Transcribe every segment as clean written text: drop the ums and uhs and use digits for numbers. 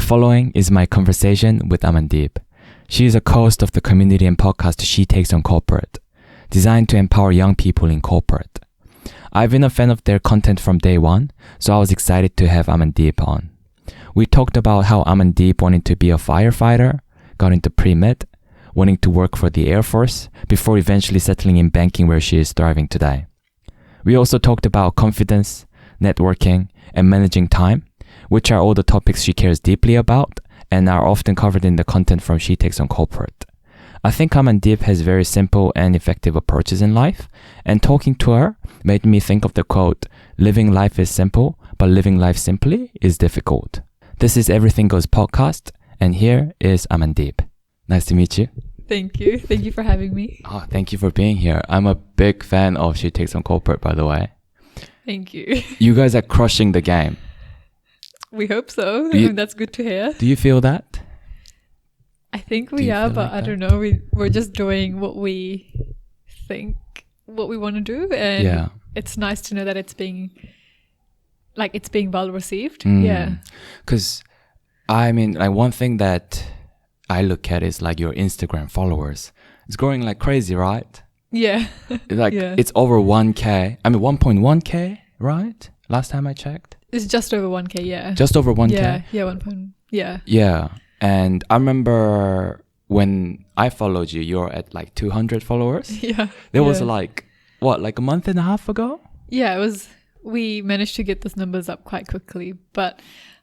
following is my conversation with Amandeep. She is a co-host of the community and podcast She Takes on Corporate, designed to empower young people in corporate. I've been a fan of their content from day one, so I was excited to have Amandeep on. We talked about how Amandeep wanted to be a firefighter, got into pre-med, wanting to work for the Air Force, before eventually settling in banking where she is thriving today. We also talked about confidence, networking, and managing time, which are all the topics she cares deeply about and are often covered in the content from She Takes on Corporate. I think Amandeep has very simple and effective approaches in life, and talking to her made me think of the quote, "Living life is simple, but living life simply is difficult." This is Everything Goes podcast, and here is Amandeep. Nice to meet you. Thank you. Thank you for having me. Oh, thank you for being here. I'm a big fan of She Takes on Corporate, by the way. Thank you. You guys are crushing the game. We hope so. That's good to hear. Do you feel that? I think we are, but I don't know. We're just doing what we think, what we want to do. And it's nice to know that it's being well received. Yeah. Because, I mean, like one thing that I look at is like your Instagram followers. It's growing like crazy, right? Yeah. It's over 1K. I mean, 1.1K, right? Last time I checked. It's just over 1K, yeah. Just over 1K? Yeah. Yeah. And I remember when I followed you, you're at like 200 followers. Yeah. There was like a month and a half ago? Yeah, we managed to get those numbers up quite quickly. But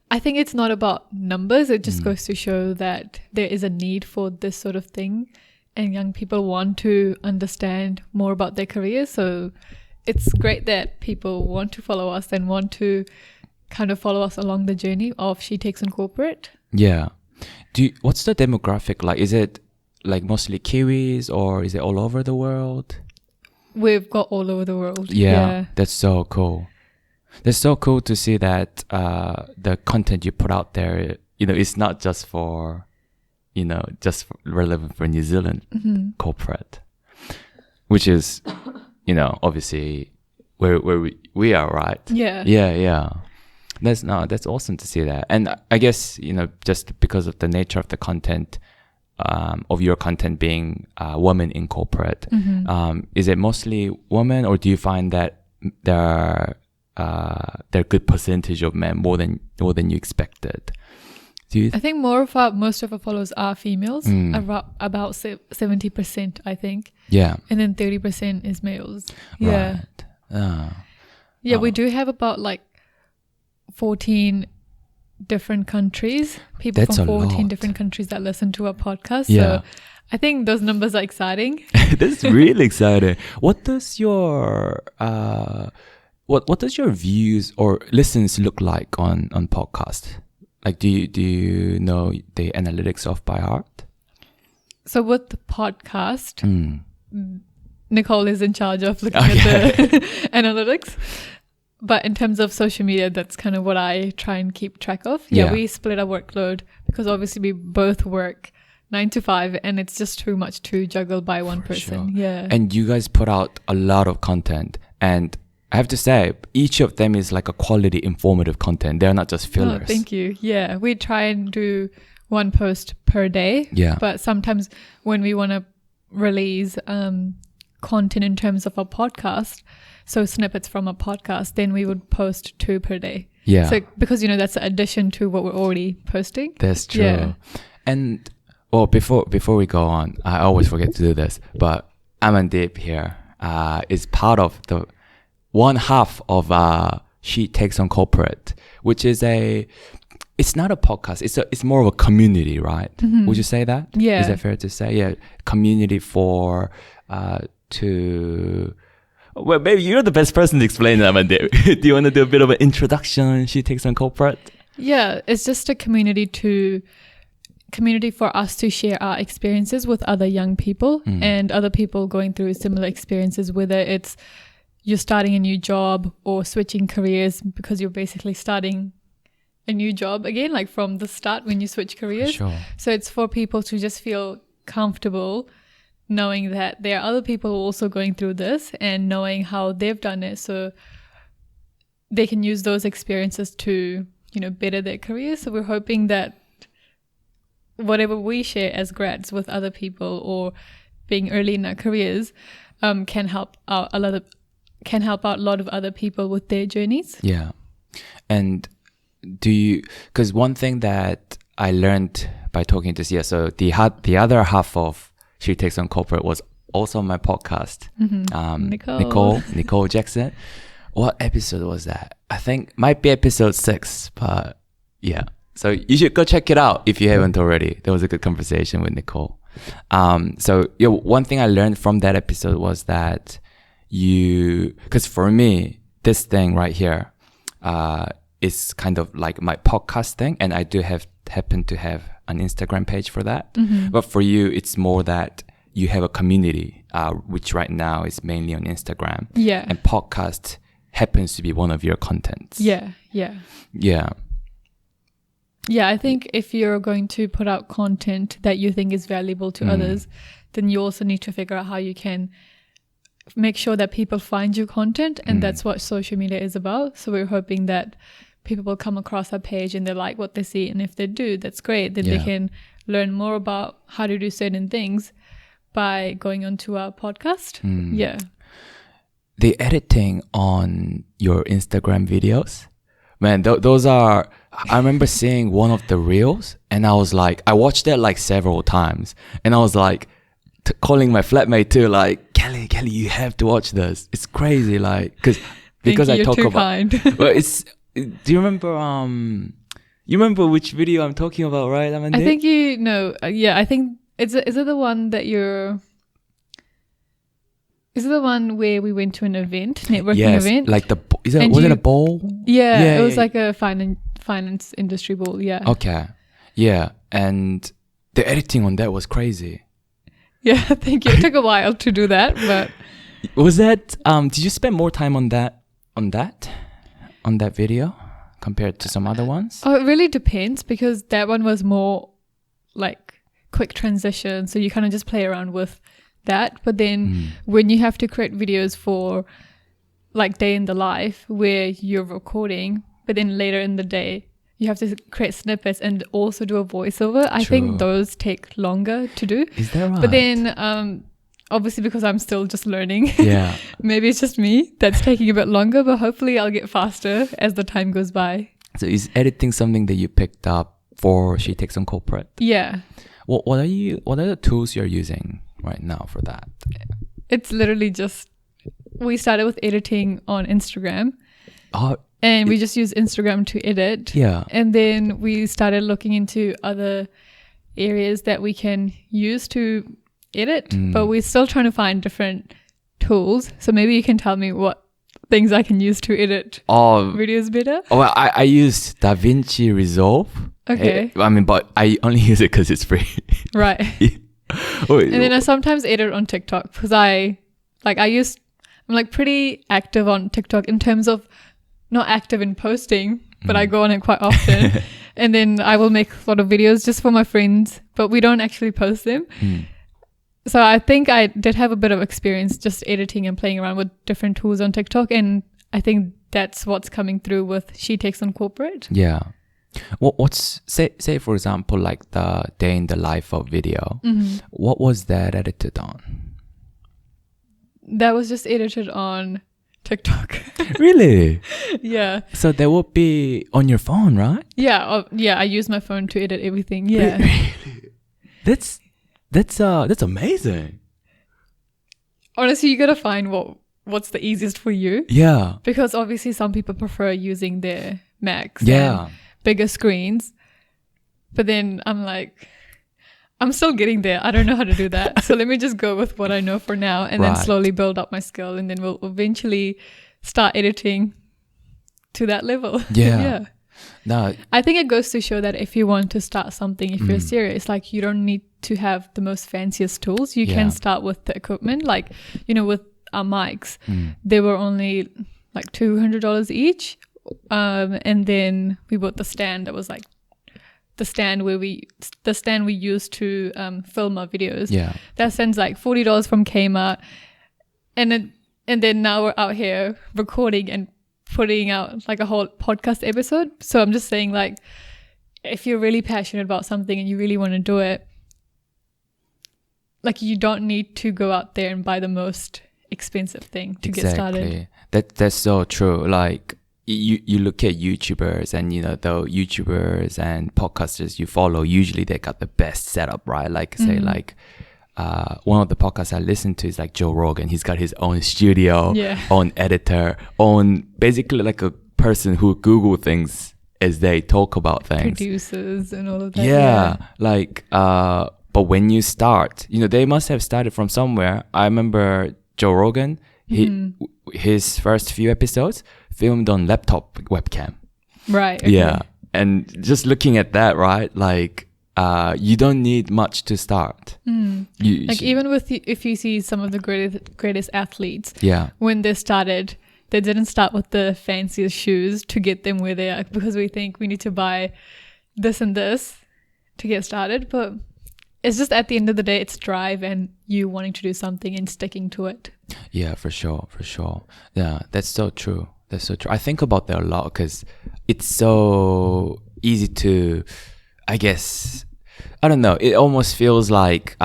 I think it's not about numbers. It just goes to show that there is a need for this sort of thing. And young people want to understand more about their careers. So it's great that people want to follow us and want to kind of follow us along the journey of She Takes on Corporate. Yeah. What's the demographic like? Is it like mostly Kiwis or is it all over the world? We've got all over the world. Yeah. That's so cool. That's so cool to see that the content you put out there, it's not just for, relevant for New Zealand corporate, which is, obviously where we are, right? Yeah. Yeah. That's awesome to see that. And I guess, just because of the nature of the content, of your content being women in corporate, is it mostly women, or do you find that there are a good percentage of men more than you expected? I think most of our followers are females, about 70%, I think. Yeah. And then 30% is males. Right. Yeah. We do have about like 14 different countries, people That's from a 14 lot. different countries that listen to our podcast. Yeah. So I think those numbers are exciting. That's really exciting. What does your what does your views or listens look like on podcast? Like, do you know the analytics off by heart? So with the podcast, Nicole is in charge of looking at the analytics. But in terms of social media, that's kind of what I try and keep track of. Yeah, we split our workload because obviously we both work 9 to 5 and it's just too much to juggle by one person. Sure. Yeah. And you guys put out a lot of content, and I have to say, each of them is like a quality, informative content. They're not just fillers. Oh, thank you. Yeah, we try and do one post per day. Yeah. But sometimes when we want to release content in terms of a podcast, so snippets from a podcast, then we would post 2 per day. Yeah. So because, that's an addition to what we're already posting. That's true. Yeah. And, well, before we go on, I always forget to do this, but Amandeep here is part of the one half of She Takes on Corporate, which is it's not a podcast. It's more of a community, right? Would you say that? Yeah. Is that fair to say? Yeah. Community for well, maybe you're the best person to explain that, Amandeep. Do you want to do a bit of an introduction? She Takes on Corporate. Yeah, it's just a community for us to share our experiences with other young people and other people going through similar experiences, whether it's you're starting a new job or switching careers because you're basically starting a new job again, like from the start when you switch careers. Sure. So it's for people to just feel comfortable knowing that there are other people also going through this and knowing how they've done it, so they can use those experiences to, better their careers. So we're hoping that whatever we share as grads with other people or being early in our careers can help out a lot of other people with their journeys. Yeah. And because one thing that I learned by talking to Sia, so the other half of She Takes on Corporate was also my podcast. Nicole Jackson. What episode was that? I think might be episode 6, but yeah. So you should go check it out if you haven't already. There was a good conversation with Nicole. So one thing I learned from that episode was that because for me, this thing right here is kind of like my podcast thing, and I do happen to have an Instagram page for that. But for you, it's more that you have a community, which right now is mainly on Instagram. Yeah. And podcast happens to be one of your contents. Yeah. Yeah, I think if you're going to put out content that you think is valuable to others, then you also need to figure out how you can make sure that people find your content. And that's what social media is about. So we're hoping that people will come across our page and they like what they see. And if they do, that's great. Then they can learn more about how to do certain things by going onto our podcast. Yeah. The editing on your Instagram videos, man, those are... I remember seeing one of the reels and I was like, I watched it like several times and I was like calling my flatmate too, like, Kelly, you have to watch this. It's crazy, like, because I talk about. Kind. Well, do you remember? You remember which video I'm talking about, right, Amandeep? I think you know. Yeah, I think is it the one that you're. Is it the one where we went to an event, networking event? Like was it a bowl? Yeah, it was like a finance industry bowl. Yeah. Okay. Yeah, and the editing on that was crazy. Yeah, thank you. It took a while to do that, but was that? Did you spend more time on that video compared to some other ones? Oh, it really depends because that one was more like quick transition, so you kind of just play around with that. But then when you have to create videos for like day in the life where you're recording, but then later in the day you have to create snippets and also do a voiceover. I think those take longer to do. Is that right? But then obviously because I'm still just learning, yeah, maybe it's just me that's taking a bit longer, but hopefully I'll get faster as the time goes by. So is editing something that you picked up for She Takes on Corporate? Yeah. What are the tools you're using right now for that? It's literally just, we started with editing on Instagram. And we just use Instagram to edit. Yeah. And then we started looking into other areas that we can use to edit, but we're still trying to find different tools. So maybe you can tell me what things I can use to edit videos better. Well, I use DaVinci Resolve. Okay. But I only use it because it's free. Right. And then I sometimes edit on TikTok because I'm like pretty active on TikTok in terms of not active in posting, but I go on it quite often. And then I will make a lot of videos just for my friends, but we don't actually post them. So I think I did have a bit of experience just editing and playing around with different tools on TikTok. And I think that's what's coming through with She Takes on Corporate. Yeah. What's say for example, like the day in the life of video, what was that edited on? That was just edited on TikTok. Really? Yeah. So that would be on your phone, right? Yeah. I use my phone to edit everything. Yeah. Really? That's amazing. Honestly, you gotta find what's the easiest for you. Yeah. Because obviously some people prefer using their Macs. Yeah. And bigger screens. But then I'm like, I'm still getting there. I don't know how to do that. So let me just go with what I know for now and then slowly build up my skill. And then we'll eventually start editing to that level. Yeah. Yeah. No. I think it goes to show that if you want to start something, if you're serious, like you don't need to have the most fanciest tools. You can start with the equipment. Like, with our mics, they were only like $200 each. And then we bought the stand that was like the stand we used to film our videos. Yeah. That stand's like $40 from Kmart. And then now we're out here recording and putting out like a whole podcast episode. So I'm just saying, like, if you're really passionate about something and you really want to do it, like you don't need to go out there and buy the most expensive thing to get started. That's so true. Like you look at YouTubers and, you know, the YouTubers and podcasters you follow, usually they got the best setup, right? Like say like one of the podcasts I listen to is like Joe Rogan. He's got his own studio, own editor, own basically like a person who Google things as they talk about things. Producers and all of that. Yeah. Like, but when you start, you know, they must have started from somewhere. I remember Joe Rogan, his first few episodes filmed on laptop webcam. Right. Okay. Yeah. And just looking at that, right? Like, you don't need much to start. Like even with if you see some of the greatest athletes, when they started, they didn't start with the fanciest shoes to get them where they are, because we think we need to buy this and this to get started. But it's just at the end of the day, it's drive and you wanting to do something and sticking to it. Yeah, for sure. Yeah, that's so true. I think about that a lot because it's so easy to, I guess, I don't know, it almost feels like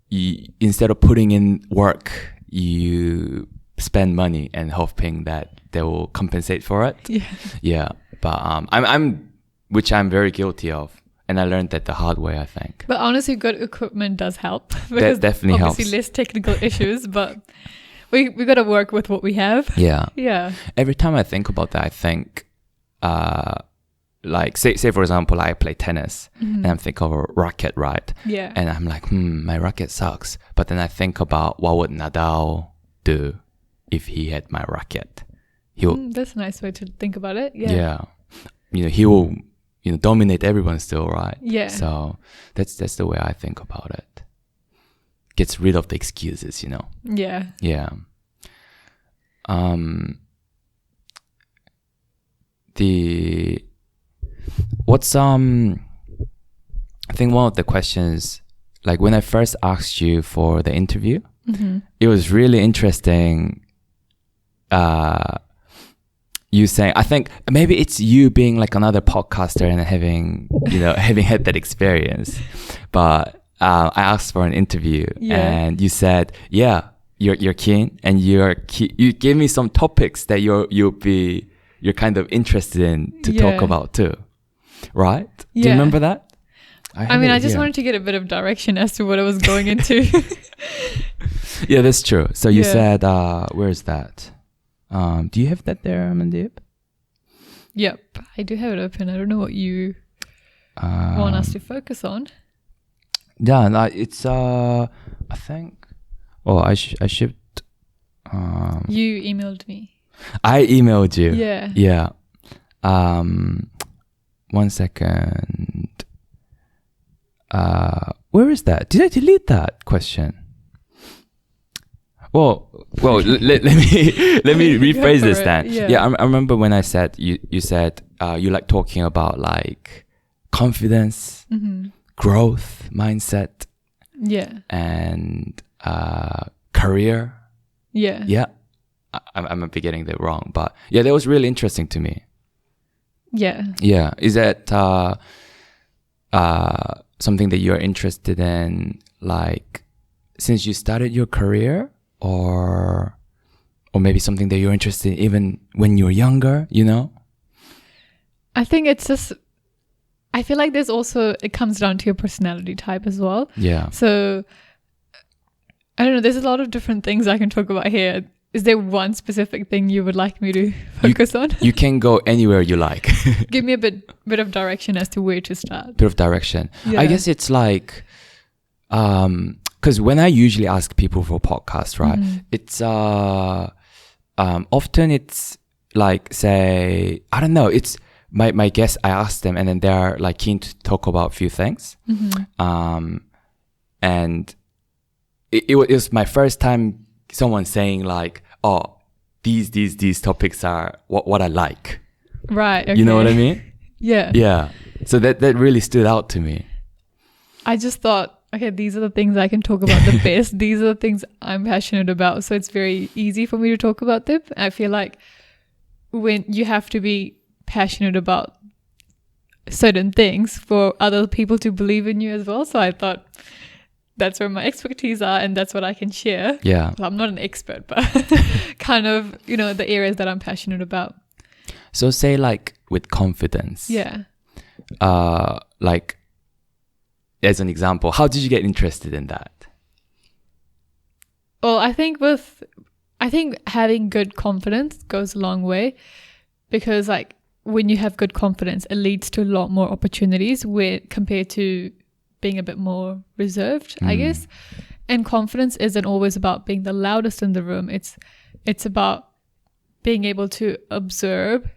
instead of putting in work, you spend money and hoping that they will compensate for it. Yeah. But which I'm very guilty of. And I learned that the hard way, I think. But honestly, good equipment does help. That definitely helps. Obviously less technical issues, but we got to work with what we have. Yeah. Every time I think about that, I think, like, say for example, I play tennis and I'm thinking of a racket, right? Yeah. And I'm like, my racket sucks. But then I think about what would Nadal do if he had my racket. That's a nice way to think about it. Yeah. You know, he will, you know, dominate everyone still, right? Yeah. So that's the way I think about it. Gets rid of the excuses, you know. Yeah. Yeah. I think one of the questions, like when I first asked you for the interview, it was really interesting. You saying, I think maybe it's you being like another podcaster and having had that experience. But I asked for an interview and you said, you're keen and you gave me some topics that you're kind of interested in to talk about too. Right? Do you remember that? I just wanted to get a bit of direction as to what I was going into. Yeah, that's true. So you said, where is that? Do you have that there, Amandeep? Yep, I do have it open. I don't know what you want us to focus on. Yeah, no, it's I think. Oh, I should. You emailed me. I emailed you. Yeah. Yeah. 1 second. Where is that? Did I delete that question? Well, let me rephrase this then. Yeah, I remember when I said you said you like talking about like confidence, growth, mindset, and career. Yeah. I might be getting that wrong, but yeah, that was really interesting to me. Yeah. Is that something that you're interested in, like since you started your career? Or maybe something that you're interested in even when you're younger, you know? I think it's just, I feel like it comes down to your personality type as well. Yeah. So, I don't know, there's a lot of different things I can talk about here. Is there one specific thing you would like me to focus on? You can go anywhere you like. Give me a bit of direction as to where to start. Bit of direction. Yeah. I guess it's like, because when I usually ask people for podcasts, right, it's often it's like, say, I don't know, it's my guests, I ask them and then they're like keen to talk about a few things. And it was my first time someone saying like, oh, these topics are what I like. Right. Okay. You know what I mean? Yeah. Yeah. So that really stood out to me. I just thought, okay, these are the things I can talk about the best. These are the things I'm passionate about. So it's very easy for me to talk about them. I feel like when you have to be passionate about certain things for other people to believe in you as well. So I thought that's where my expertise are and that's what I can share. Yeah. Well, I'm not an expert, but kind of, the areas that I'm passionate about. So say like with confidence. Yeah. Like as an example, how did you get interested in that? Well, I think having good confidence goes a long way, because like when you have good confidence, it leads to a lot more opportunities compared to being a bit more reserved, I guess. And confidence isn't always about being the loudest in the room. It's about being able to observe,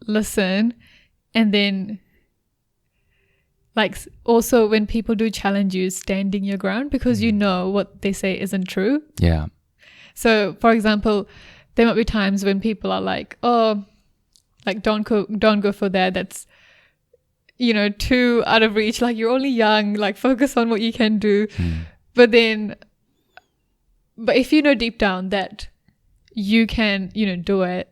listen, and then like also when people do challenge you, standing your ground, because you know what they say isn't true. Yeah. So for example, there might be times when people are like, oh, like don't go for that. That's, too out of reach. Like you're only young, like focus on what you can do. But if you know deep down that you can, do it,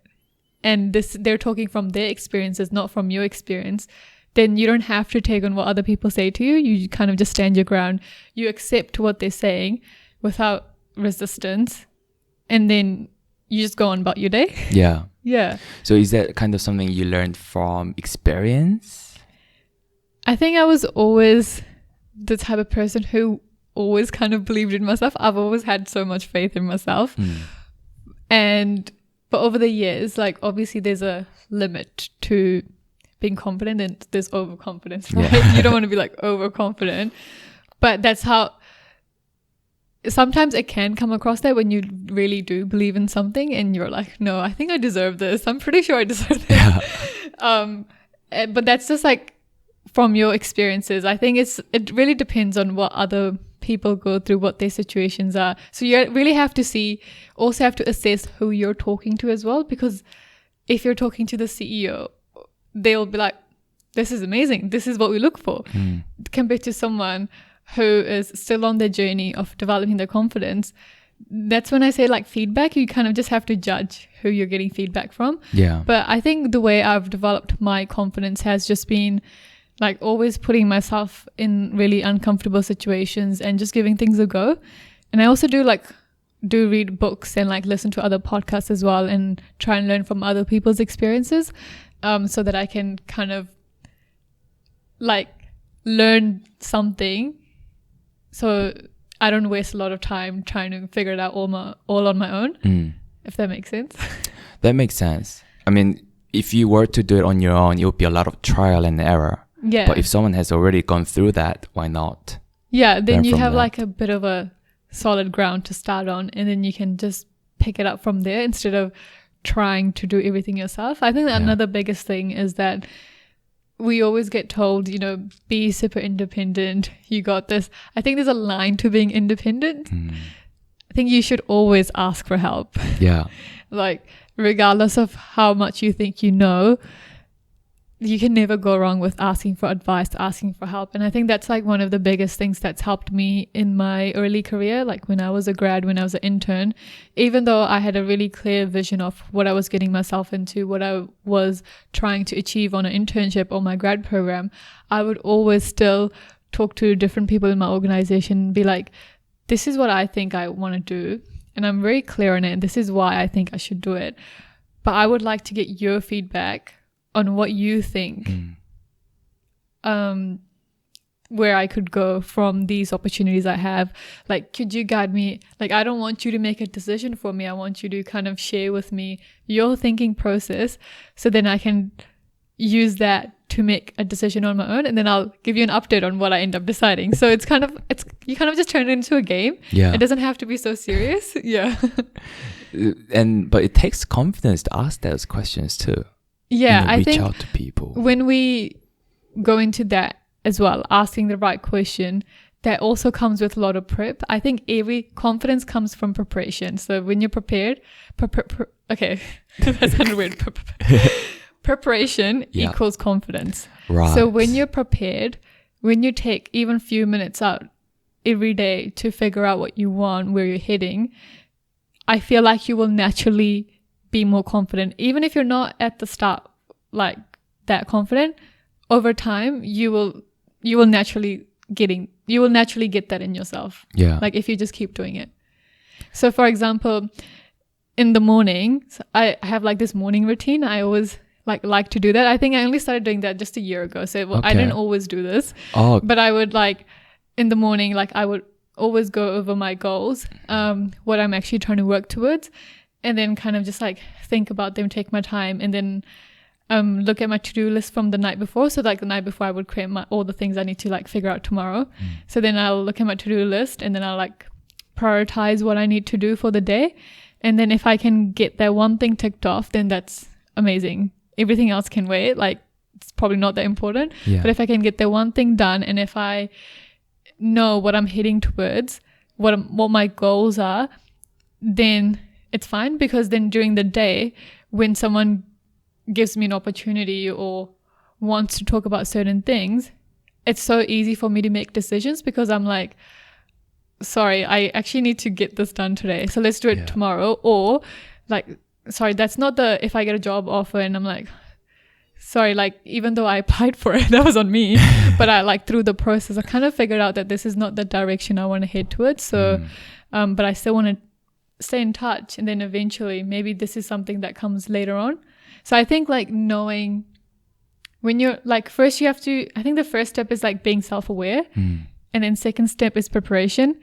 and they're talking from their experiences, not from your experience, then you don't have to take on what other people say to you. You kind of just stand your ground. You accept what they're saying without resistance, and then you just go on about your day. Yeah. Yeah. So is that kind of something you learned from experience? I think I was always the type of person who always kind of believed in myself. I've always had so much faith in myself. But over the years, like obviously there's a limit to being confident, and there's overconfidence, right? Yeah. You don't want to be like overconfident. But that's how sometimes it can come across that when you really do believe in something and you're like, no, I think I deserve this. I'm pretty sure I deserve this. Yeah. But that's just like from your experiences. I think it really depends on what other people go through, what their situations are. So you really have to also have to assess who you're talking to as well, because if you're talking to the CEO, they'll be like, this is amazing. This is what we look for. Compared to someone who is still on their journey of developing their confidence. That's when I say like feedback, you kind of just have to judge who you're getting feedback from. Yeah. But I think the way I've developed my confidence has just been like always putting myself in really uncomfortable situations and just giving things a go. And I also do read books and like listen to other podcasts as well, and try and learn from other people's experiences, so that I can kind of like learn something, so I don't waste a lot of time trying to figure it out all on my own, if that makes sense. That makes sense. I mean, if you were to do it on your own, it would be a lot of trial and error. Yeah. But if someone has already gone through that, why not? Yeah, then you have that. like a bit of a solid ground to start on, and then you can just pick it up from there instead of trying to do everything yourself. I think that another biggest thing is that we always get told, be super independent. You got this. I think there's a line to being independent. I think you should always ask for help. Yeah. Like, regardless of how much you think you know, you can never go wrong with asking for advice, asking for help. And I think that's like one of the biggest things that's helped me in my early career. Like when I was a grad, when I was an intern, even though I had a really clear vision of what I was getting myself into, what I was trying to achieve on an internship or my grad program, I would always still talk to different people in my organization, be like, this is what I think I want to do. And I'm very clear on it. And this is why I think I should do it. But I would like to get your feedback on what you think, where I could go from these opportunities I have. Like, could you guide me? Like, I don't want you to make a decision for me. I want you to kind of share with me your thinking process, so then I can use that to make a decision on my own, and then I'll give you an update on what I end up deciding. So you kind of just turn it into a game. Yeah. It doesn't have to be so serious. Yeah. But it takes confidence to ask those questions too. Yeah, I reach think out to people. When we go into that as well, asking the right question, that also comes with a lot of prep. I think every confidence comes from preparation. So when you're prepared, okay, that sounded weird. Preparation equals confidence. Right. So when you're prepared, when you take even a few minutes out every day to figure out what you want, where you're heading, I feel like you will naturally be more confident. Even if you're not at the start like that confident, over time, you will naturally get that in yourself. Yeah. Like if you just keep doing it. So for example, in the morning, I have like this morning routine. I always like to do that. I think I only started doing that just a year ago. So I didn't always do this. Oh. But I would like in the morning, like I would always go over my goals, what I'm actually trying to work towards, and then kind of just like think about them, take my time, and then look at my to-do list from the night before. So like the night before I would create all the things I need to like figure out tomorrow. So then I'll look at my to-do list and then I'll like prioritize what I need to do for the day. And then if I can get that one thing ticked off, then that's amazing. Everything else can wait. Like it's probably not that important. Yeah. But if I can get that one thing done, and if I know what I'm heading towards, what my goals are, then it's fine. Because then during the day, when someone gives me an opportunity or wants to talk about certain things, it's so easy for me to make decisions because I'm like, sorry, I actually need to get this done today, so let's do it tomorrow. Or like, sorry, that's not if I get a job offer and I'm like, sorry, like even though I applied for it, that was on me. But I like through the process, I kind of figured out that this is not the direction I want to head towards. So, but I still want to stay in touch. And then eventually maybe this is something that comes later on. So I think like knowing when you're like, first you have to, I think the first step is like being self-aware. And then second step is preparation.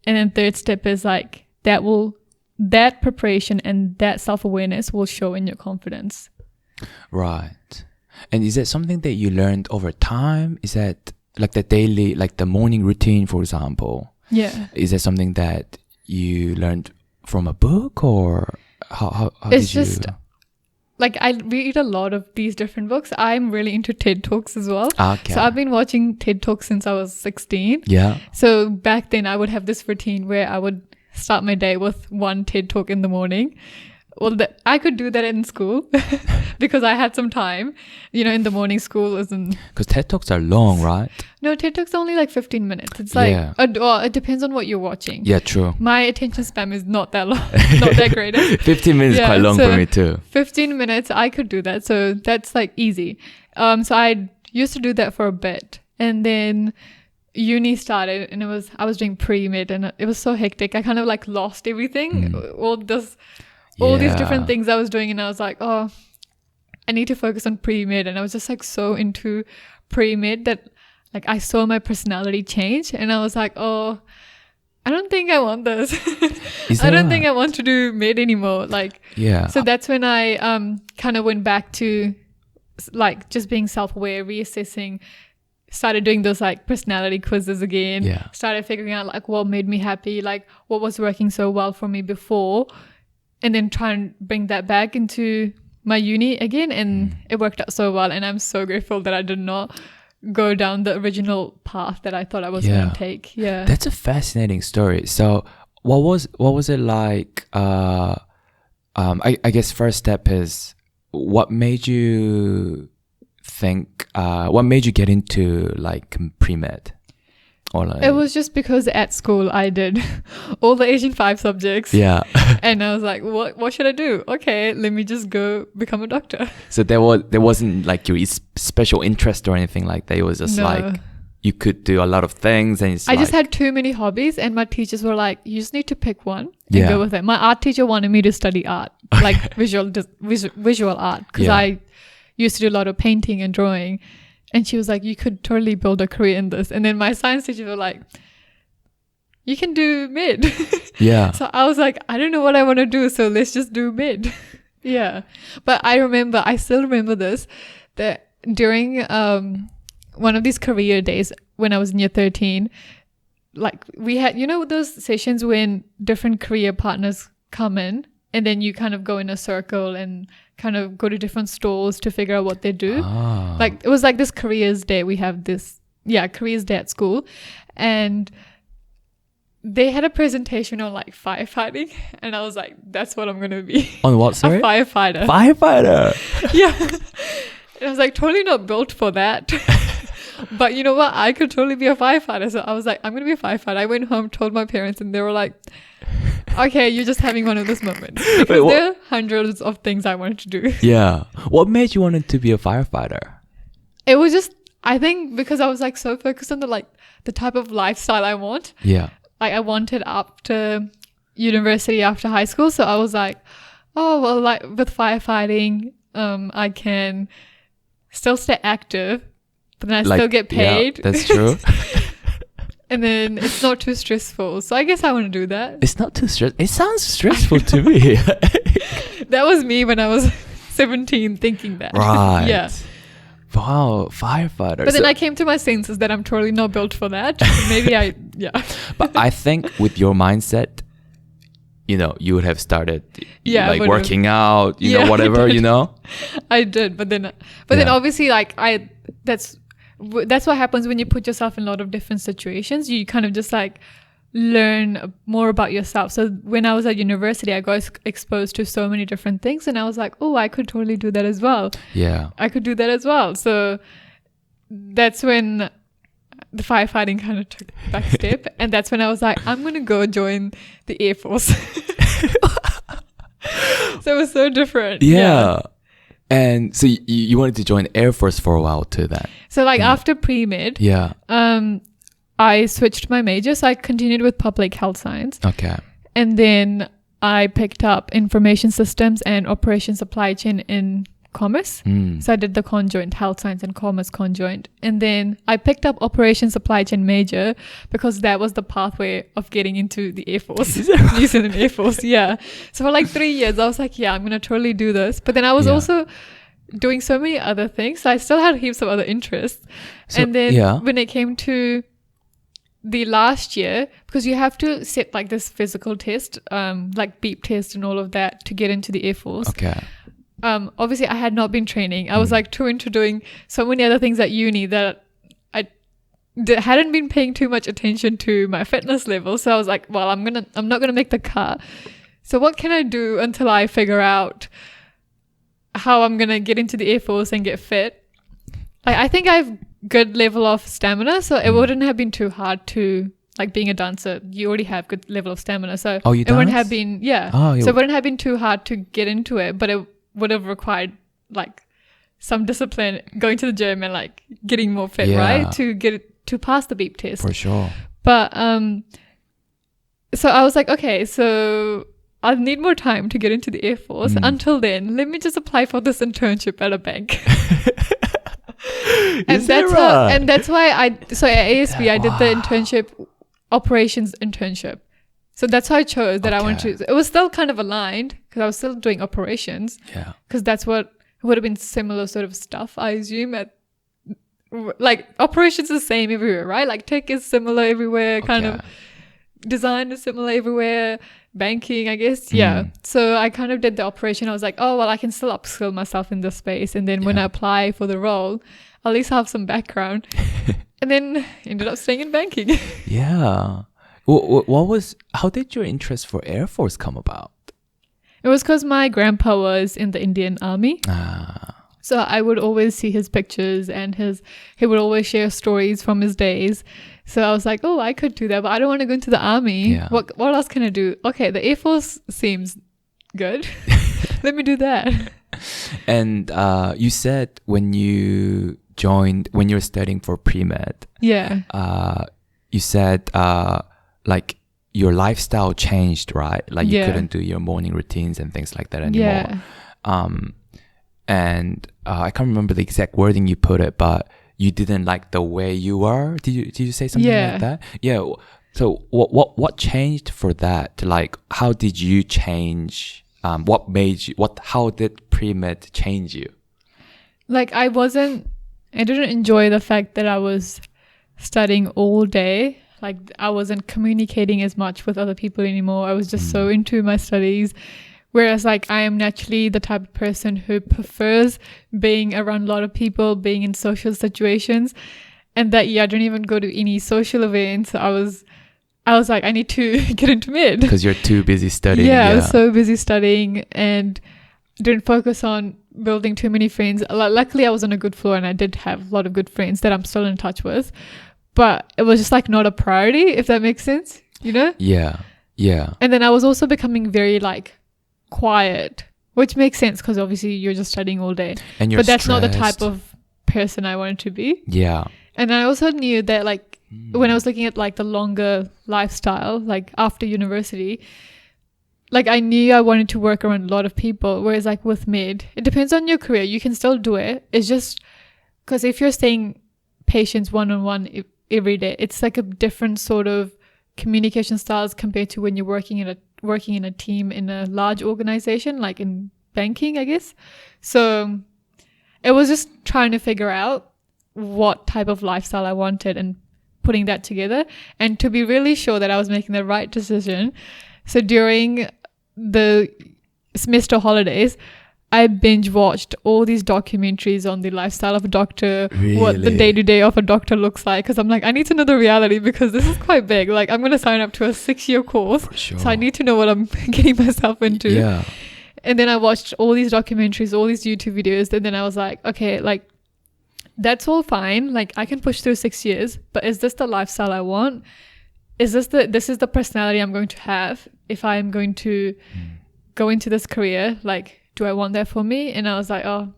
And then third step is like that preparation and that self-awareness will show in your confidence. Right. And is that something that you learned over time? Is that like the daily, like the morning routine, for example? Yeah. Is that something that you learned from a book, or how it's did you? Just like I read a lot of these different books. I'm really into TED Talks as well. Okay. So I've been watching TED Talks since I was 16. Yeah. So back then I would have this routine where I would start my day with one TED Talk in the morning. Well, I could do that in school because I had some time. You know, in the morning, school isn't... Because TED Talks are long, right? No, TED Talks are only like 15 minutes. It's like, it depends on what you're watching. Yeah, true. My attention span is not that long, not that great. 15 minutes is quite long for me too. 15 minutes, I could do that. So that's like easy. So I used to do that for a bit. And then uni started and I was doing pre-med and it was so hectic. I kind of like lost everything. All these different things I was doing, and I was like, oh, I need to focus on pre-med. And I was just like so into pre-med that like I saw my personality change, and I was like, oh, I don't think I want this. I don't think I want to do med anymore. Like, so that's when I kind of went back to like just being self-aware, reassessing, started doing those like personality quizzes again, started figuring out like what made me happy, like what was working so well for me before, and then try and bring that back into my uni again. And it worked out so well. And I'm so grateful that I did not go down the original path that I thought I was going to take. Yeah. That's a fascinating story. So what was it like? I guess first step is what made you get into like pre-med? Or like... It was just because at school I did all the Asian 5 subjects. Yeah. And I was like, what should I do? Okay, let me just go become a doctor. So there wasn't like your special interest or anything like that. It was just like you could do a lot of things, and I just had too many hobbies, and my teachers were like, you just need to pick one and go with it. My art teacher wanted me to study art, like visual art, because I used to do a lot of painting and drawing. And she was like, you could totally build a career in this. And then my science teacher were like, you can do med. Yeah. So I was like, I don't know what I want to do, so let's just do med. Yeah. But I still remember this, that during one of these career days when I was in year 13, like we had, you know, those sessions when different career partners come in and then you kind of go in a circle and kind of go to different stores to figure out what they do. Like it was like this careers day. We have this, careers day at school. And they had a presentation on like firefighting. And I was like, that's what I'm going to be. On what, sorry? A firefighter. Firefighter? Yeah. And I was like, totally not built for that. But you know what? I could totally be a firefighter. So I was like, I'm going to be a firefighter. I went home, told my parents, and they were like, okay, you're just having one of those moments. Because there are hundreds of things I wanted to do. Yeah. What made you want to be a firefighter? It was just, I think because I was like so focused on the type of lifestyle I want. Yeah. Like I wanted after university, after high school. So I was like, oh, well, like with firefighting, I can still stay active, but then I still get paid. Yeah, that's true. And then it's not too stressful. So I guess I want to do that. It's not too stressful. It sounds stressful to me. That was me when I was 17 thinking that. Right. Yeah. Wow, firefighter. But then I came to my senses that I'm totally not built for that. Maybe But I think with your mindset, you would have started like working out, whatever, I did, but then obviously like that's what happens when you put yourself in a lot of different situations. You kind of just like learn more about yourself. So when I was at university, I got exposed to so many different things, and I was like, oh, I could totally do that as well. Yeah, I could do that as well. So that's when the firefighting kind of took back step, and that's when I was like, I'm gonna go join the Air Force. So it was so different. Yeah. And so you wanted to join Air Force for a while too then? So like after pre-med, yeah, I switched my major. So I continued with public health science. Okay. And then I picked up information systems and operation supply chain in commerce. So I did the conjoint, health science and commerce conjoint. And then I picked up operation supply chain major because that was the pathway of getting into the Air Force, New Zealand Air Force. Yeah. So for like 3 years, I was like, yeah, I'm going to totally do this. But then I was also doing so many other things. So I still had heaps of other interests. So, and then when it came to the last year, because you have to set like this physical test, like beep test and all of that to get into the Air Force. Okay. Obviously I had not been training. I was like too into doing so many other things at uni that I hadn't been paying too much attention to my fitness level. So I was like, well, I'm not gonna make the cut. So what can I do until I figure out how I'm gonna get into the Air Force and get fit? I think I have good level of stamina, so it wouldn't have been too hard to, like, being a dancer, you already have good level of stamina, so you it wouldn't have been so it wouldn't have been too hard to get into it, but it would have required like some discipline, going to the gym and like getting more fit, right, to get it, to pass the beep test for sure. But so I was like, okay, so I'll need more time to get into the Air Force. Until then, let me just apply for this internship at a bank. And that's why at ASB I did the internship, operations internship. So that's how I chose that I wanted to. It was still kind of aligned because I was still doing operations. Yeah. Because that's what would have been similar sort of stuff, I assume. Like operations is the same everywhere, right? Like tech is similar everywhere, kind of design is similar everywhere, banking, I guess. Yeah. So I kind of did the operation. I was like, oh, well, I can still upskill myself in this space. And then when I apply for the role, at least have some background. And then ended up staying in banking. Yeah. How did your interest for Air Force come about? It was because my grandpa was in the Indian Army. So I would always see his pictures and he would always share stories from his days. So I was like, oh, I could do that, but I don't want to go into the army. Yeah. What else can I do? Okay, the Air Force seems good. Let me do that. And you said when you were studying for pre-med, you said like your lifestyle changed, right? Like you couldn't do your morning routines and things like that anymore. And I can't remember the exact wording you put it, but you didn't like the way you were. Did you say something like that? Yeah. So what changed for that? Like, how did you change? How did pre-med change you? Like I didn't enjoy the fact that I was studying all day. Like I wasn't communicating as much with other people anymore. I was just so into my studies. Whereas like I am naturally the type of person who prefers being around a lot of people, being in social situations. And that I don't even go to any social events. I was like, I need to get into med. Because you're too busy studying. I was so busy studying and didn't focus on building too many friends. Luckily I was on a good floor and I did have a lot of good friends that I'm still in touch with. But it was just like not a priority, if that makes sense, you know? Yeah. And then I was also becoming very like quiet, which makes sense because obviously you're just studying all day. And you're But that's stressed. not the type of person I wanted to be. Yeah. And I also knew that like when I was looking at like the longer lifestyle, like after university, like I knew I wanted to work around a lot of people. Whereas like with mid, it depends on your career. You can still do it. It's just because if you're seeing patients one-on-one every day, it's like a different sort of communication styles compared to when you're working in a team in a large organization, like in banking, I guess. So it was just trying to figure out what type of lifestyle I wanted and putting that together, and to be really sure that I was making the right decision. So during the semester holidays, I binge watched all these documentaries on the lifestyle of a doctor, what the day-to-day of a doctor looks like, because I'm like, I need to know the reality, because this is quite big. Like, I'm going to sign up to a 6-year course, so I need to know what I'm getting myself into. Yeah. And then I watched all these documentaries, all these YouTube videos, and then I was like, okay, like, that's all fine. Like, I can push through 6 years, but is this the lifestyle I want? Is this the personality I'm going to have if I'm going to go into this career? Like, do I want that for me? And I was like, oh,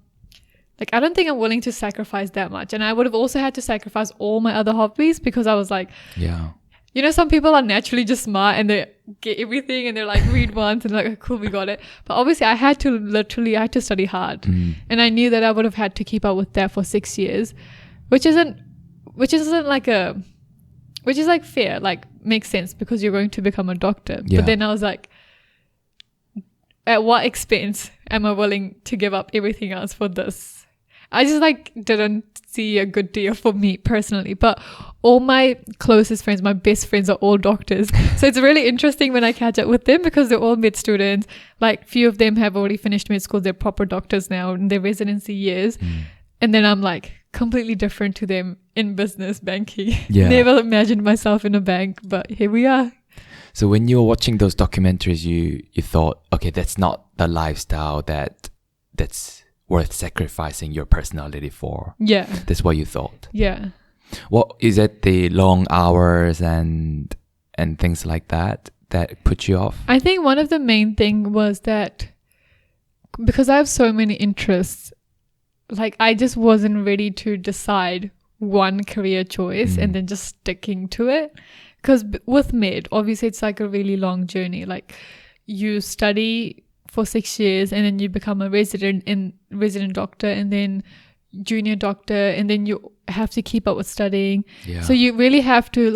like, I don't think I'm willing to sacrifice that much. And I would have also had to sacrifice all my other hobbies, because I was like, yeah, you know, some people are naturally just smart and they get everything and they're like, read once and like, oh, cool, we got it. But obviously I had to study hard. And I knew that I would have had to keep up with that for 6 years, which is like fair, like makes sense, because you're going to become a doctor. Yeah. But then I was like, at what expense am I willing to give up everything else for this? I just like didn't see a good deal for me personally. But all my closest friends, my best friends, are all doctors. So it's really interesting when I catch up with them, because they're all mid students. Like, few of them have already finished mid school. They're proper doctors now in their residency years. And then I'm like completely different to them in business banking. Yeah. Never imagined myself in a bank, but here we are. So when you were watching those documentaries, you thought, okay, that's not the lifestyle that's worth sacrificing your personality for. Yeah. That's what you thought. Yeah. What is it, the long hours and things like that put you off? I think one of the main thing was that because I have so many interests, like I just wasn't ready to decide one career choice and then just sticking to it. Because with med, obviously it's like a really long journey. Like, you study for 6 years and then you become a resident doctor and then junior doctor, and then you have to keep up with studying. Yeah. So you really have to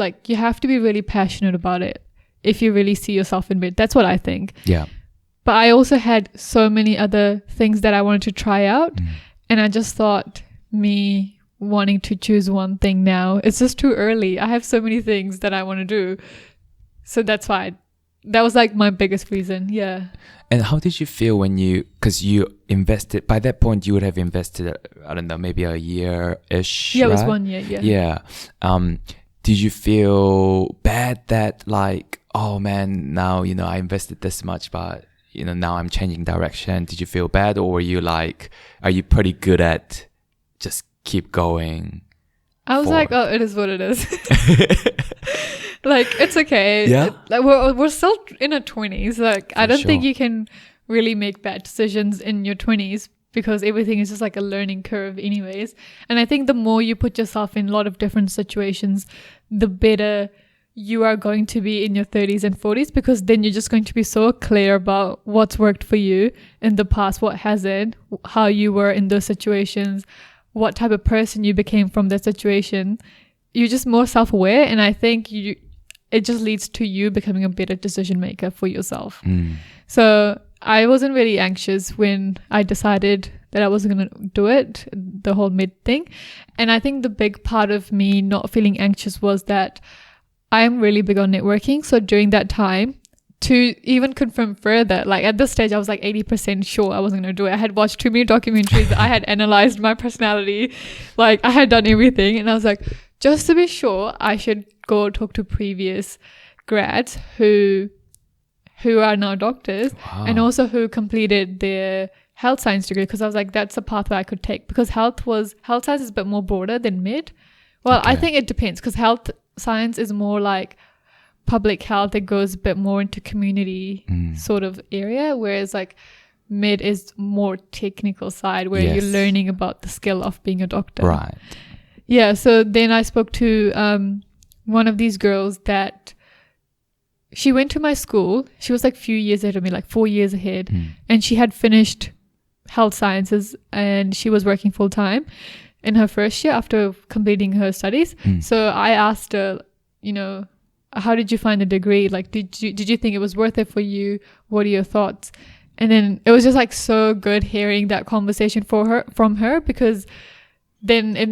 be really passionate about it if you really see yourself in med. That's what I think. Yeah. But I also had so many other things that I wanted to try out, and I just thought, me wanting to choose one thing now, it's just too early. I have so many things that I want to do. So that's why that was like my biggest reason. Yeah. And how did you feel because you invested, by that point you would have invested, I don't know, maybe a year-ish, Yeah, right? it was 1 year. Yeah. Yeah. Did you feel bad that like, oh man, now, I invested this much, but now I'm changing direction? Did you feel bad, or were you like, are you pretty good at just keep going? I was like, oh, it is what it is. Like, it's okay. Yeah. Like, we're still in our 20s. Like, I don't think you can really make bad decisions in your 20s, because everything is just like a learning curve anyways. And I think the more you put yourself in a lot of different situations, the better you are going to be in your 30s and 40s, because then you're just going to be so clear about what's worked for you in the past, what hasn't, how you were in those situations, what type of person you became from that situation. You're just more self-aware, and I think it just leads to you becoming a better decision maker for yourself. So I wasn't really anxious when I decided that I wasn't going to do it, the whole mid thing. And I think the big part of me not feeling anxious was that I'm really big on networking. So during that time, to even confirm further, like at this stage, I was like 80% sure I wasn't going to do it. I had watched too many documentaries. I had analyzed my personality. Like, I had done everything. And I was like, just to be sure, I should go talk to previous grads who are now doctors. Wow. And also who completed their health science degree. Because I was like, that's a pathway I could take. Because health science is a bit more broader than mid. Well, okay. I think it depends, because health science is more like public health. It goes a bit more into community sort of area, whereas like med is more technical side where Yes. you're learning about the skill of being a doctor. Right. Yeah. So then I spoke to one of these girls that she went to my school. She was like a few years ahead of me, like 4 years ahead. And she had finished health sciences and she was working full time in her first year after completing her studies. So I asked her, you know, how did you find the degree? Like, did you think it was worth it for you? What are your thoughts? And then it was just like so good hearing that conversation from her, because then it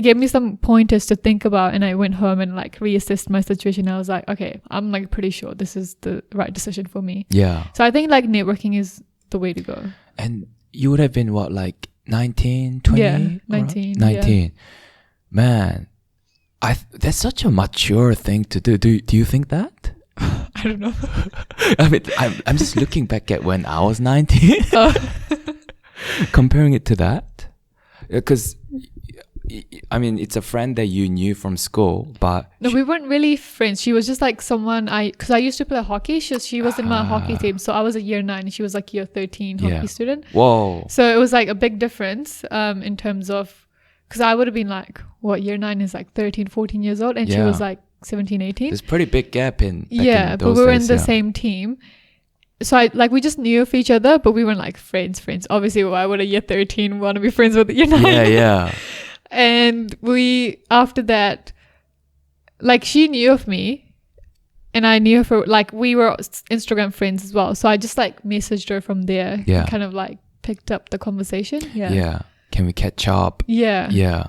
gave me some pointers to think about. And I went home and like reassessed my situation. I was like, okay, I'm like pretty sure this is the right decision for me. Yeah. So I think like networking is the way to go. And you would have been what, like 19, 20? Yeah, 19. 19. Yeah. Man, that's such a mature thing to do. Do you think that? I don't know. I mean, I'm just looking back at when I was 19, comparing it to that. Because, I mean, it's a friend that you knew from school, but... No, we weren't really friends. She was just like someone because I used to play hockey. She was in my hockey team. So I was a year 9 and she was like year 13 hockey student. Whoa. So it was like a big difference in terms of, because I would have been like, what, year 9 is like 13, 14 years old. And she was like 17, 18. There's pretty big gap in but we were in the same team. So we just knew of each other, but we weren't like friends. Obviously, why would a year 13 want to be friends with a year 9? Yeah. And after that, like she knew of me and I knew her like we were Instagram friends as well. So I just like messaged her from there. Yeah. And kind of like picked up the conversation. Yeah. Yeah. Can we catch up? Yeah. Yeah.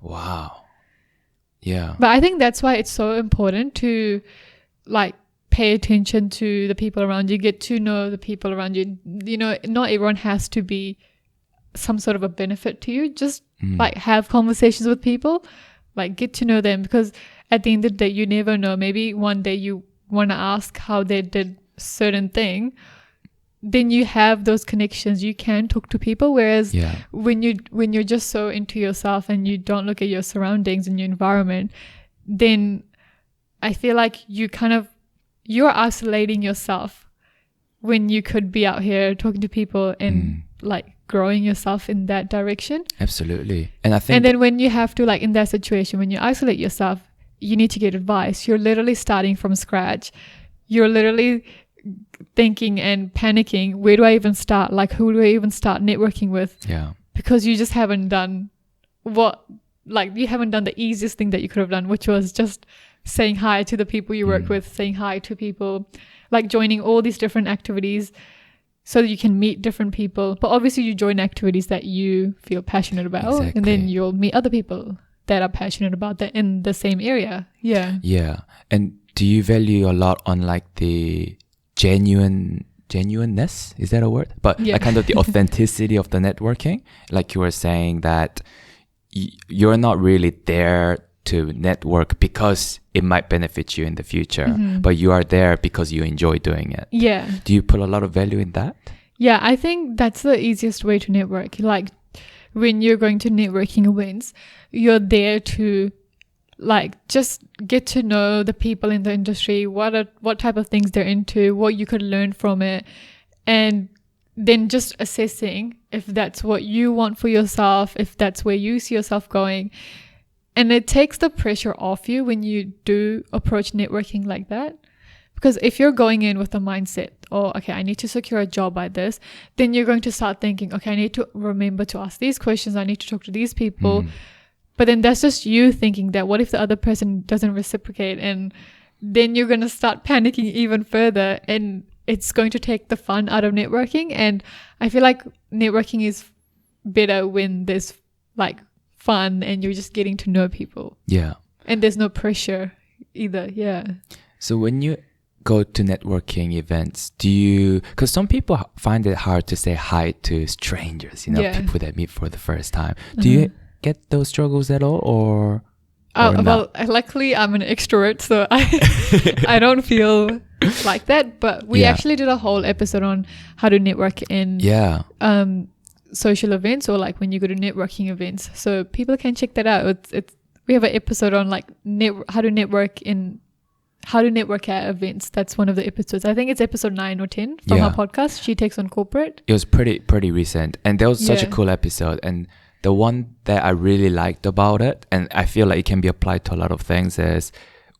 Wow. Yeah. But I think that's why it's so important to like pay attention to the people around you, get to know the people around you. You know, not everyone has to be some sort of a benefit to you. Just like have conversations with people, like get to know them, because at the end of the day, you never know. Maybe one day you want to ask how they did certain thing. Then you have those connections. You can talk to people. Whereas when you're just so into yourself and you don't look at your surroundings and your environment, then I feel like you're isolating yourself when you could be out here talking to people and like growing yourself in that direction. Absolutely. And I think, and then when you have to, like in that situation, when you isolate yourself, you need to get advice. You're literally starting from scratch. You're literally thinking and panicking, where do I even start? Like, who do I even start networking with? Yeah. Because you just haven't done you haven't done the easiest thing that you could have done, which was just saying hi to the people you work with, saying hi to people, like joining all these different activities so that you can meet different people. But obviously you join activities that you feel passionate about. Exactly. And then you'll meet other people that are passionate about that in the same area. Yeah. Yeah. And do you value a lot on like the genuineness? Is that a word? But like kind of the authenticity of the networking? Like you were saying that you're not really there to network because it might benefit you in the future, but you are there because you enjoy doing it. Yeah. Do you put a lot of value in that? Yeah, I think that's the easiest way to network. Like when you're going to networking events, you're there to like just get to know the people in the industry, what type of things they're into, what you could learn from it, and then just assessing if that's what you want for yourself, if that's where you see yourself going. And it takes the pressure off you when you do approach networking like that. Because if you're going in with a mindset, okay, I need to secure a job by this, then you're going to start thinking, okay, I need to remember to ask these questions, I need to talk to these people. But then that's just you thinking that what if the other person doesn't reciprocate? And then you're going to start panicking even further, and it's going to take the fun out of networking. And I feel like networking is better when there's like fun and you're just getting to know people. Yeah. And there's no pressure either. Yeah. So when you go to networking events, because some people find it hard to say hi to strangers, people that meet for the first time. Do you get those struggles at all, or well, luckily I'm an extrovert, so I don't feel like that. But we actually did a whole episode on how to network in social events, or like when you go to networking events, so people can check that out. We have an episode on like how to network in how to network at events. That's one of the episodes. I think it's episode 9 or 10 from Yeah. our podcast. She takes on corporate. It was pretty recent, and that was such a Yeah. cool episode. And the one that I really liked about it, and I feel like it can be applied to a lot of things, is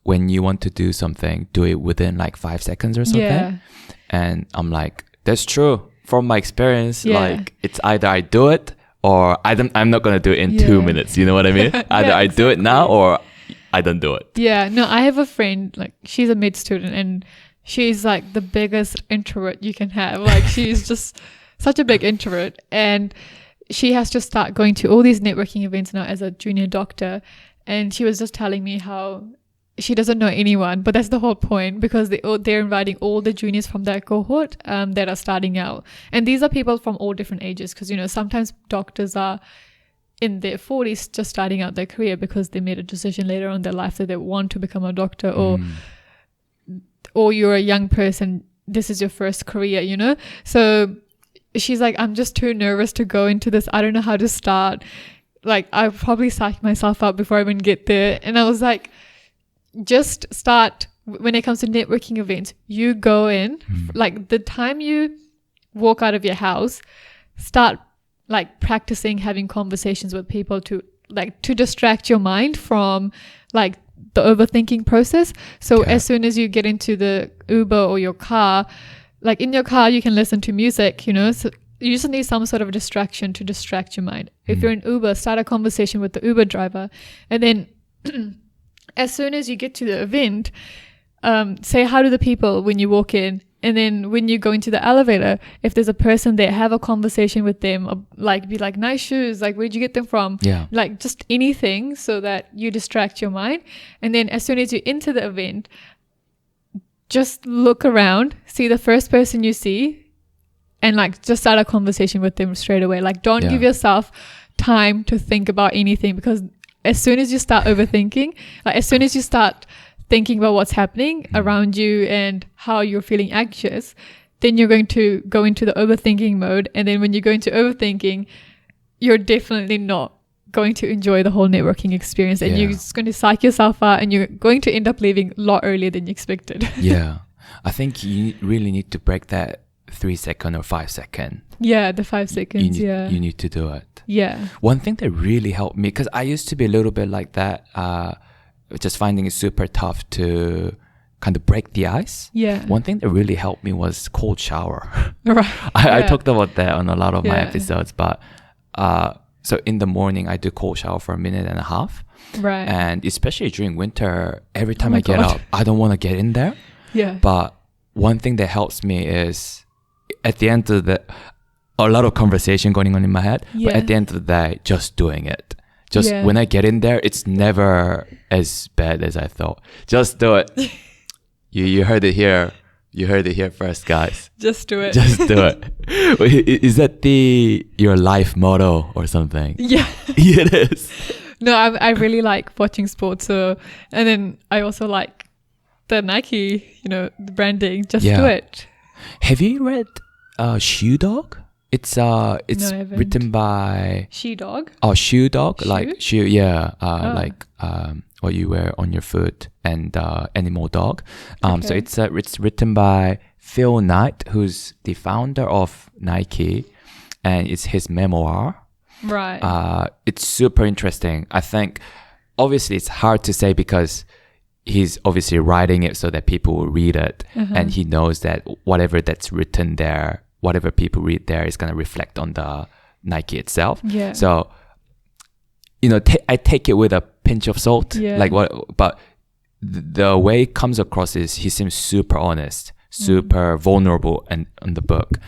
when you want to do something, do it within like 5 seconds or something. Yeah. And I'm like, that's true. From my experience, Yeah. like it's either I do it or I'm not gonna do it in 2 Yeah. minutes. You know what I mean? Either I do it now or I don't do it. Yeah, no, I have a friend, like, she's a mid student, and she's like the biggest introvert you can have. Like, she's just such a big introvert, and she has to start going to all these networking events now as a junior doctor. And she was just telling me how she doesn't know anyone, but that's the whole point, because they're inviting all the juniors from their cohort that are starting out. And these are people from all different ages, because, you know, sometimes doctors are in their 40s just starting out their career because they made a decision later on in their life that they want to become a doctor, or you're a young person, this is your first career, you know? So she's like, I'm just too nervous to go into this. I don't know how to start. Like, I'll probably psych myself out before I even get there. And I was like, just start. When it comes to networking events, you go in, like the time you walk out of your house, start like practicing having conversations with people to distract your mind from like the overthinking process. So Okay. as soon as you get into the Uber or your car, like in your car, you can listen to music, you know, so you just need some sort of distraction to distract your mind. If you're in Uber, start a conversation with the Uber driver. And then as soon as you get to the event, say hi to the people when you walk in. And then when you go into the elevator, if there's a person there, have a conversation with them, or like be like, nice shoes, like where'd you get them from? Yeah. Like just anything so that you distract your mind. And then as soon as you enter the event, just look around, see the first person you see, and like just start a conversation with them straight away. Like don't give yourself time to think about anything, because as soon as you start overthinking, like as soon as you start thinking about what's happening around you and how you're feeling anxious, then you're going to go into the overthinking mode. And then when you go into overthinking, you're definitely not going to enjoy the whole networking experience, and you're just going to psych yourself out, and you're going to end up leaving a lot earlier than you expected. Yeah. I think you really need to break that 3 second or 5 second. Yeah, the 5 seconds. You need to do it. Yeah. One thing that really helped me, because I used to be a little bit like that, just finding it super tough to kind of break the ice. Yeah. One thing that really helped me was cold shower. Right. I talked about that on a lot of my Yeah. episodes, but so in the morning I do cold shower for 1.5 minutes. Right. And especially during winter, every time my I get God. up, I don't want to get in there. Yeah. But one thing that helps me is at the end of a lot of conversation going on in my head, but Yeah. at the end of the day, just doing it. Just Yeah. when I get in there, it's never as bad as I thought. Just do it. You heard it here. You heard it here first, guys. Just do it. Just do it. Is that your life motto or something? Yeah. It is. No, I really like watching sports. So, and then I also like the Nike, you know, the branding. Just do it. Have you read Shoe Dog? It's No, I haven't. written by She Dog. Shoe Dog, Shoe? like shoe, like what you wear on your foot, and animal dog. So Okay. it's written by Phil Knight, who's the founder of Nike, and it's his memoir. Right. It's super interesting. I think obviously it's hard to say because he's obviously writing it so that people will read it, and he knows that whatever that's written there, whatever people read there is going to reflect on the Nike itself. Yeah. So, you know, I take it with a pinch of salt. Yeah. Like but the way it comes across is he seems super honest, super vulnerable in the book.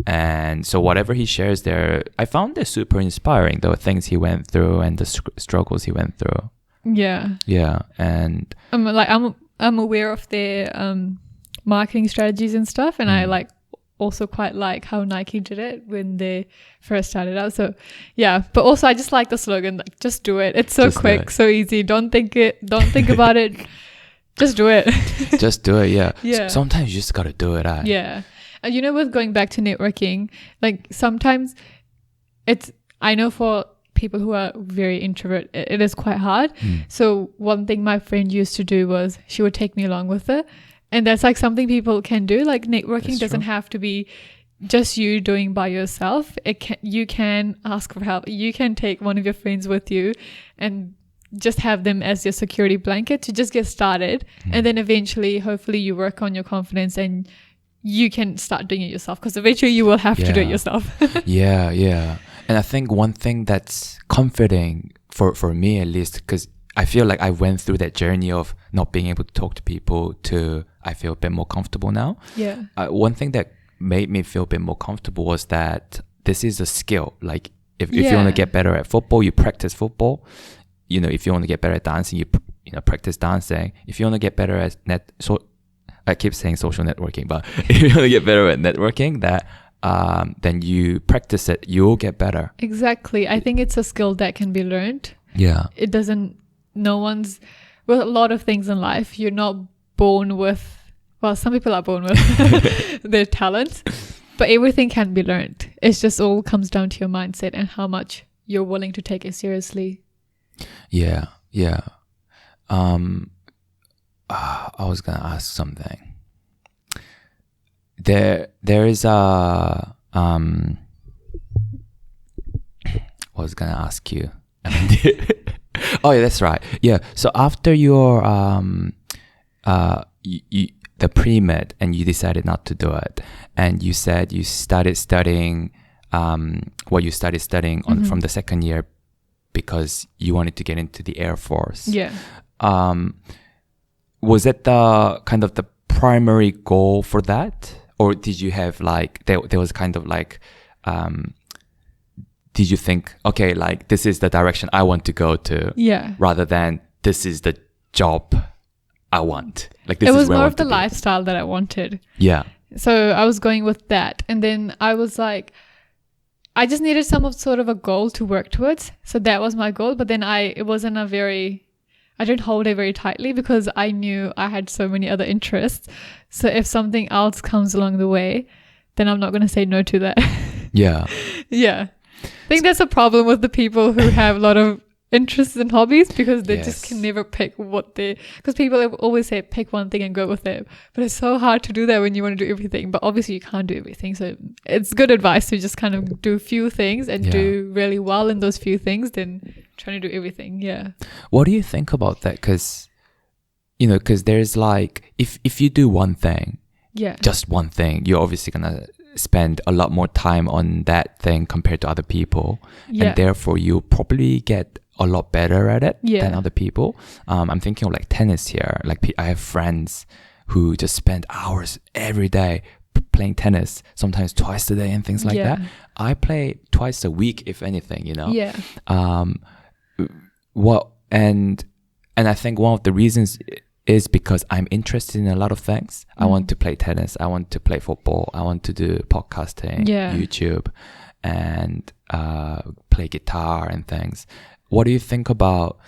And so whatever he shares there, I found it super inspiring, the things he went through and the struggles he went through. Yeah. Yeah. And I'm aware of their marketing strategies and stuff, and I also quite like how Nike did it when they first started out. So yeah, but also I just like the slogan, like just do it. It's so Just do quick, it. so easy. Don't think about it. Just do it. just do it. Yeah. Yeah. Sometimes you just got to do it. Yeah. And you know, with going back to networking, like sometimes I know for people who are very introvert, it is quite hard. So one thing my friend used to do was she would take me along with her. And that's like something people can do. Like networking doesn't have to be just you doing by yourself. You can ask for help. You can take one of your friends with you and just have them as your security blanket to just get started. And then eventually, hopefully you work on your confidence and you can start doing it yourself, because eventually you will have to do it yourself. Yeah. And I think one thing that's comforting for me, at least, because I feel like I went through that journey of not being able to talk to people to I feel a bit more comfortable now. Yeah. One thing that made me feel a bit more comfortable was that this is a skill. Like if you want to get better at football, you practice football. You know, if you want to get better at dancing, you practice dancing. If you want to get better at I keep saying social networking, but if you want to get better at networking, then you practice it, you'll get better. Exactly. I think it's a skill that can be learned. Yeah. It doesn't, with a lot of things in life, you're not born with, well, some people are born with their talents, but everything can be learned. It's just all comes down to your mindset and how much you're willing to take it seriously. Yeah. I was gonna ask something. There is a I was gonna ask you. Oh yeah, that's right. Yeah. So after your the pre-med and you decided not to do it, and you said you started studying you started studying from the second year because you wanted to get into the Air Force. Yeah. Was it the kind of the primary goal for that, or did you have like there was kind of like did you think, okay, like this is the direction I want to go to, rather than this is the job I want? Like this it was is where more I of the lifestyle that I wanted. Yeah. So I was going with that, and then I was like, I just needed some sort of a goal to work towards. So that was my goal, but then I didn't hold it very tightly because I knew I had so many other interests. So if something else comes along the way, then I'm not going to say no to that. Yeah. Yeah. I think that's a problem with the people who have a lot of interests and hobbies, because they just can never pick because people always say pick one thing and go with it. But it's so hard to do that when you want to do everything. But obviously you can't do everything. So it's good advice to just kind of do a few things and do really well in those few things than trying to do everything. Yeah. What do you think about that? Because there's like, if you do one thing, just one thing, you're obviously going to spend a lot more time on that thing compared to other people. And therefore you probably get a lot better at it than other people. I'm thinking of like tennis here. Like I have friends who just spend hours every day playing tennis, sometimes twice a day and things like that. I play twice a week, if anything, Yeah. And I think one of the reasons is because I'm interested in a lot of things. I want to play tennis. I want to play football. I want to do podcasting, YouTube, and play guitar and things. What do you think about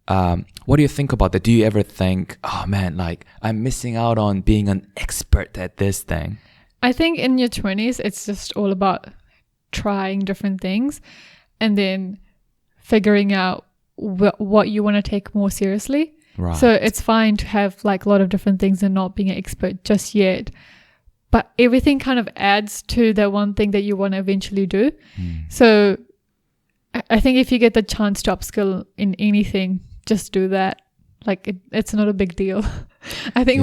that? Do you ever think, oh man, like I'm missing out on being an expert at this thing? I think in your 20s, it's just all about trying different things and then figuring out what you want to take more seriously. Right. So it's fine to have like a lot of different things and not being an expert just yet. But everything kind of adds to the one thing that you want to eventually do. So I think if you get the chance to upskill in anything, just do that. Like it's not a big deal. I think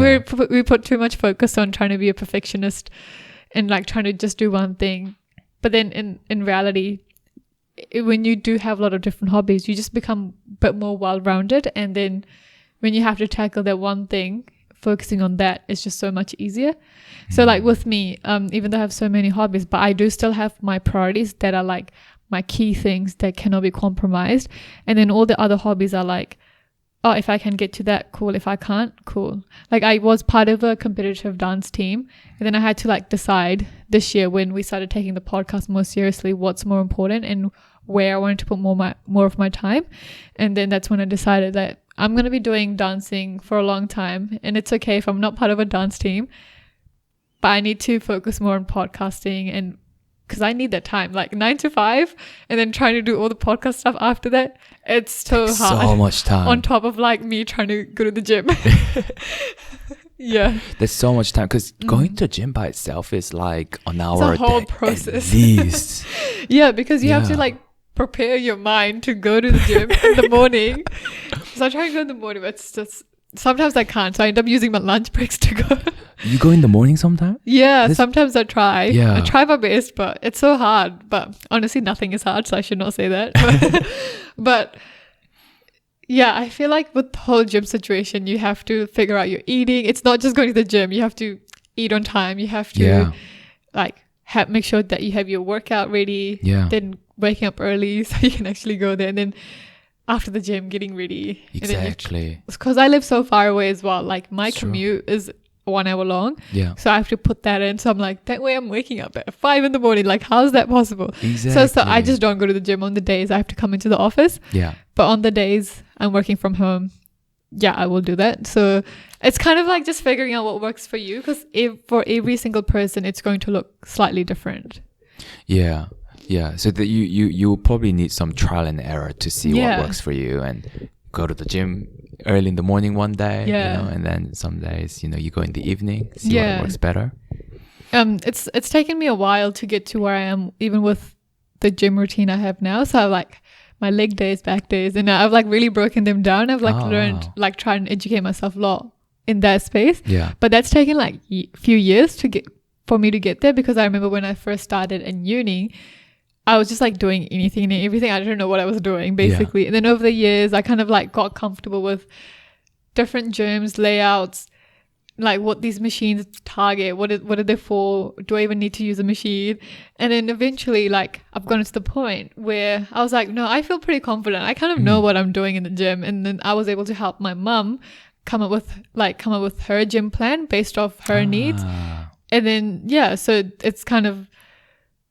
we put too much focus on trying to be a perfectionist and like trying to just do one thing. But then in reality, when you do have a lot of different hobbies, you just become a bit more well-rounded. And then when you have to tackle that one thing, focusing on that is just so much easier. So like with me, even though I have so many hobbies, but I do still have my priorities that are like my key things that cannot be compromised. And then all the other hobbies are like, oh, if I can get to that, cool. If I can't, cool. Like I was part of a competitive dance team, and then I had to like decide this year when we started taking the podcast more seriously, what's more important and where I wanted to put more of my time. And then that's when I decided that I'm going to be doing dancing for a long time, and it's okay if I'm not part of a dance team, but I need to focus more on podcasting and because I need that time, like 9 to 5, and then trying to do all the podcast stuff after that. It's so hard. So much time. On top of like me trying to go to the gym. Yeah. There's so much time because going to the gym by itself is like an hour It's a whole day process. at least. Yeah, because you have to Yeah. like prepare your mind to go to the gym in the morning. So I try and go in the morning, but it's just sometimes I can't. So I end up using my lunch breaks to go. You go in the morning sometime? Yeah, sometimes I try. Yeah. I try my best, but it's so hard. But honestly, nothing is hard, so I should not say that. But yeah, I feel like with the whole gym situation, you have to figure out your eating. It's not just going to the gym. You have to eat on time. You have to like make sure that you have your workout ready. Yeah. Then waking up early so you can actually go there. And then after the gym, getting ready. Exactly. Because I live so far away as well. Like my Sure. commute is 1 hour long. Yeah. So I have to put that in. So I'm like, that way I'm waking up at 5 in the morning. Like, how's that possible? Exactly. So I just don't go to the gym on the days I have to come into the office. Yeah. But on the days I'm working from home, yeah, I will do that. So it's kind of like just figuring out what works for you, because for every single person, it's going to look slightly different. Yeah. Yeah. So that you will probably need some trial and error to see what works for you, and go to the gym early in the morning one day, Yeah. you know, and then some days, you know, you go in the evening, see Yeah. what works better. It's taken me a while to get to where I am, even with the gym routine I have now. So I like my leg days, back days, and I've like really broken them down. I've like learned, like try and educate myself a lot in that space. Yeah. But that's taken like few years for me to get there, because I remember when I first started in uni, I was just like doing anything and everything. I didn't know what I was doing basically. Yeah. And then over the years, I kind of like got comfortable with different gyms, layouts, like what these machines target, what are they for? Do I even need to use a machine? And then eventually, like I've gotten to the point where I was like, no, I feel pretty confident. I kind of know what I'm doing in the gym. And then I was able to help my mum come up with her gym plan based off her needs. And then, yeah, so it's kind of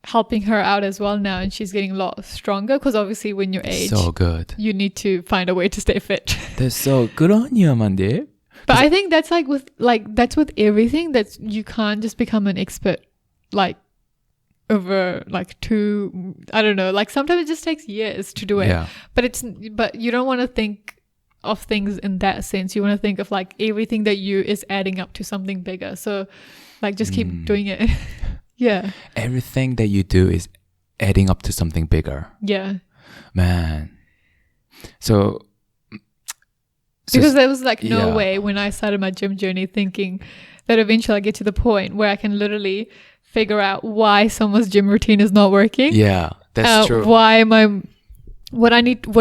helping her out as well now, and she's getting a lot stronger, because obviously when you're age, so good, you need to find a way to stay fit. That's so good on you, Amandeep. But I think that's that's with everything, that you can't just become an expert like over like I don't know, like sometimes it just takes years to do it. Yeah. But you don't want to think of things in that sense. You want to think of like everything that is adding up to something bigger. So like just keep doing it. Yeah. Everything that you do is adding up to something bigger. Yeah. Man. So because there was like no way when I started my gym journey thinking that eventually I get to the point where I can literally figure out why someone's gym routine is not working. Yeah, that's true. Why am I... what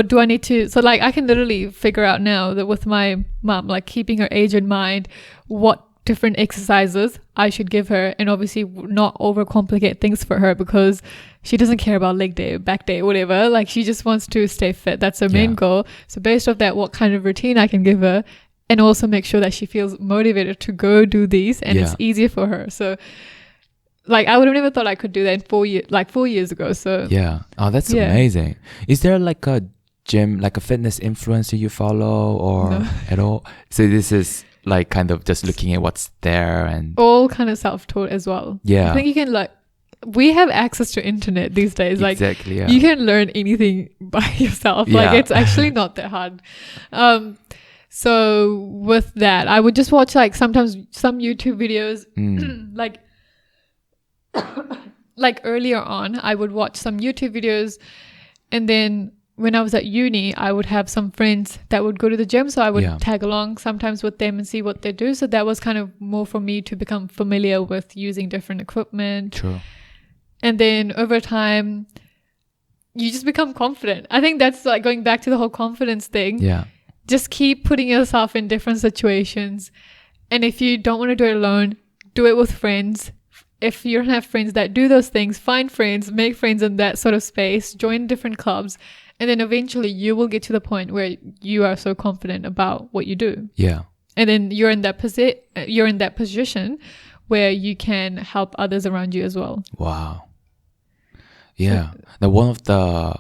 do I need to... So like I can literally figure out now that with my mom, like keeping her age in mind, what different exercises I should give her, and obviously not overcomplicate things for her, because she doesn't care about leg day, back day, whatever. Like she just wants to stay fit. That's her main goal. So based off that, what kind of routine I can give her, and also make sure that she feels motivated to go do these, and it's easier for her. So like I would have never thought I could do that in 4 years ago. So yeah. Oh, that's amazing. Is there like a gym, like a fitness influencer you follow or at all? So this is like kind of just looking at what's there, and all kind of self-taught as well. Yeah. I think you can we have access to internet these days. Like exactly, you can learn anything by yourself. Yeah. Like it's actually not that hard. So with that, I would just watch like sometimes some YouTube videos, like earlier on, I would watch some YouTube videos, and then when I was at uni, I would have some friends that would go to the gym. So I would tag along sometimes with them and see what they do. So that was kind of more for me to become familiar with using different equipment. True. And then over time, you just become confident. I think that's like going back to the whole confidence thing. Yeah. Just keep putting yourself in different situations. And if you don't want to do it alone, do it with friends. If you don't have friends that do those things, find friends, make friends in that sort of space, join different clubs. And then eventually you will get to the point where you are so confident about what you do. Yeah. And then you're in that position where you can help others around you as well. Wow. Yeah. Now one of the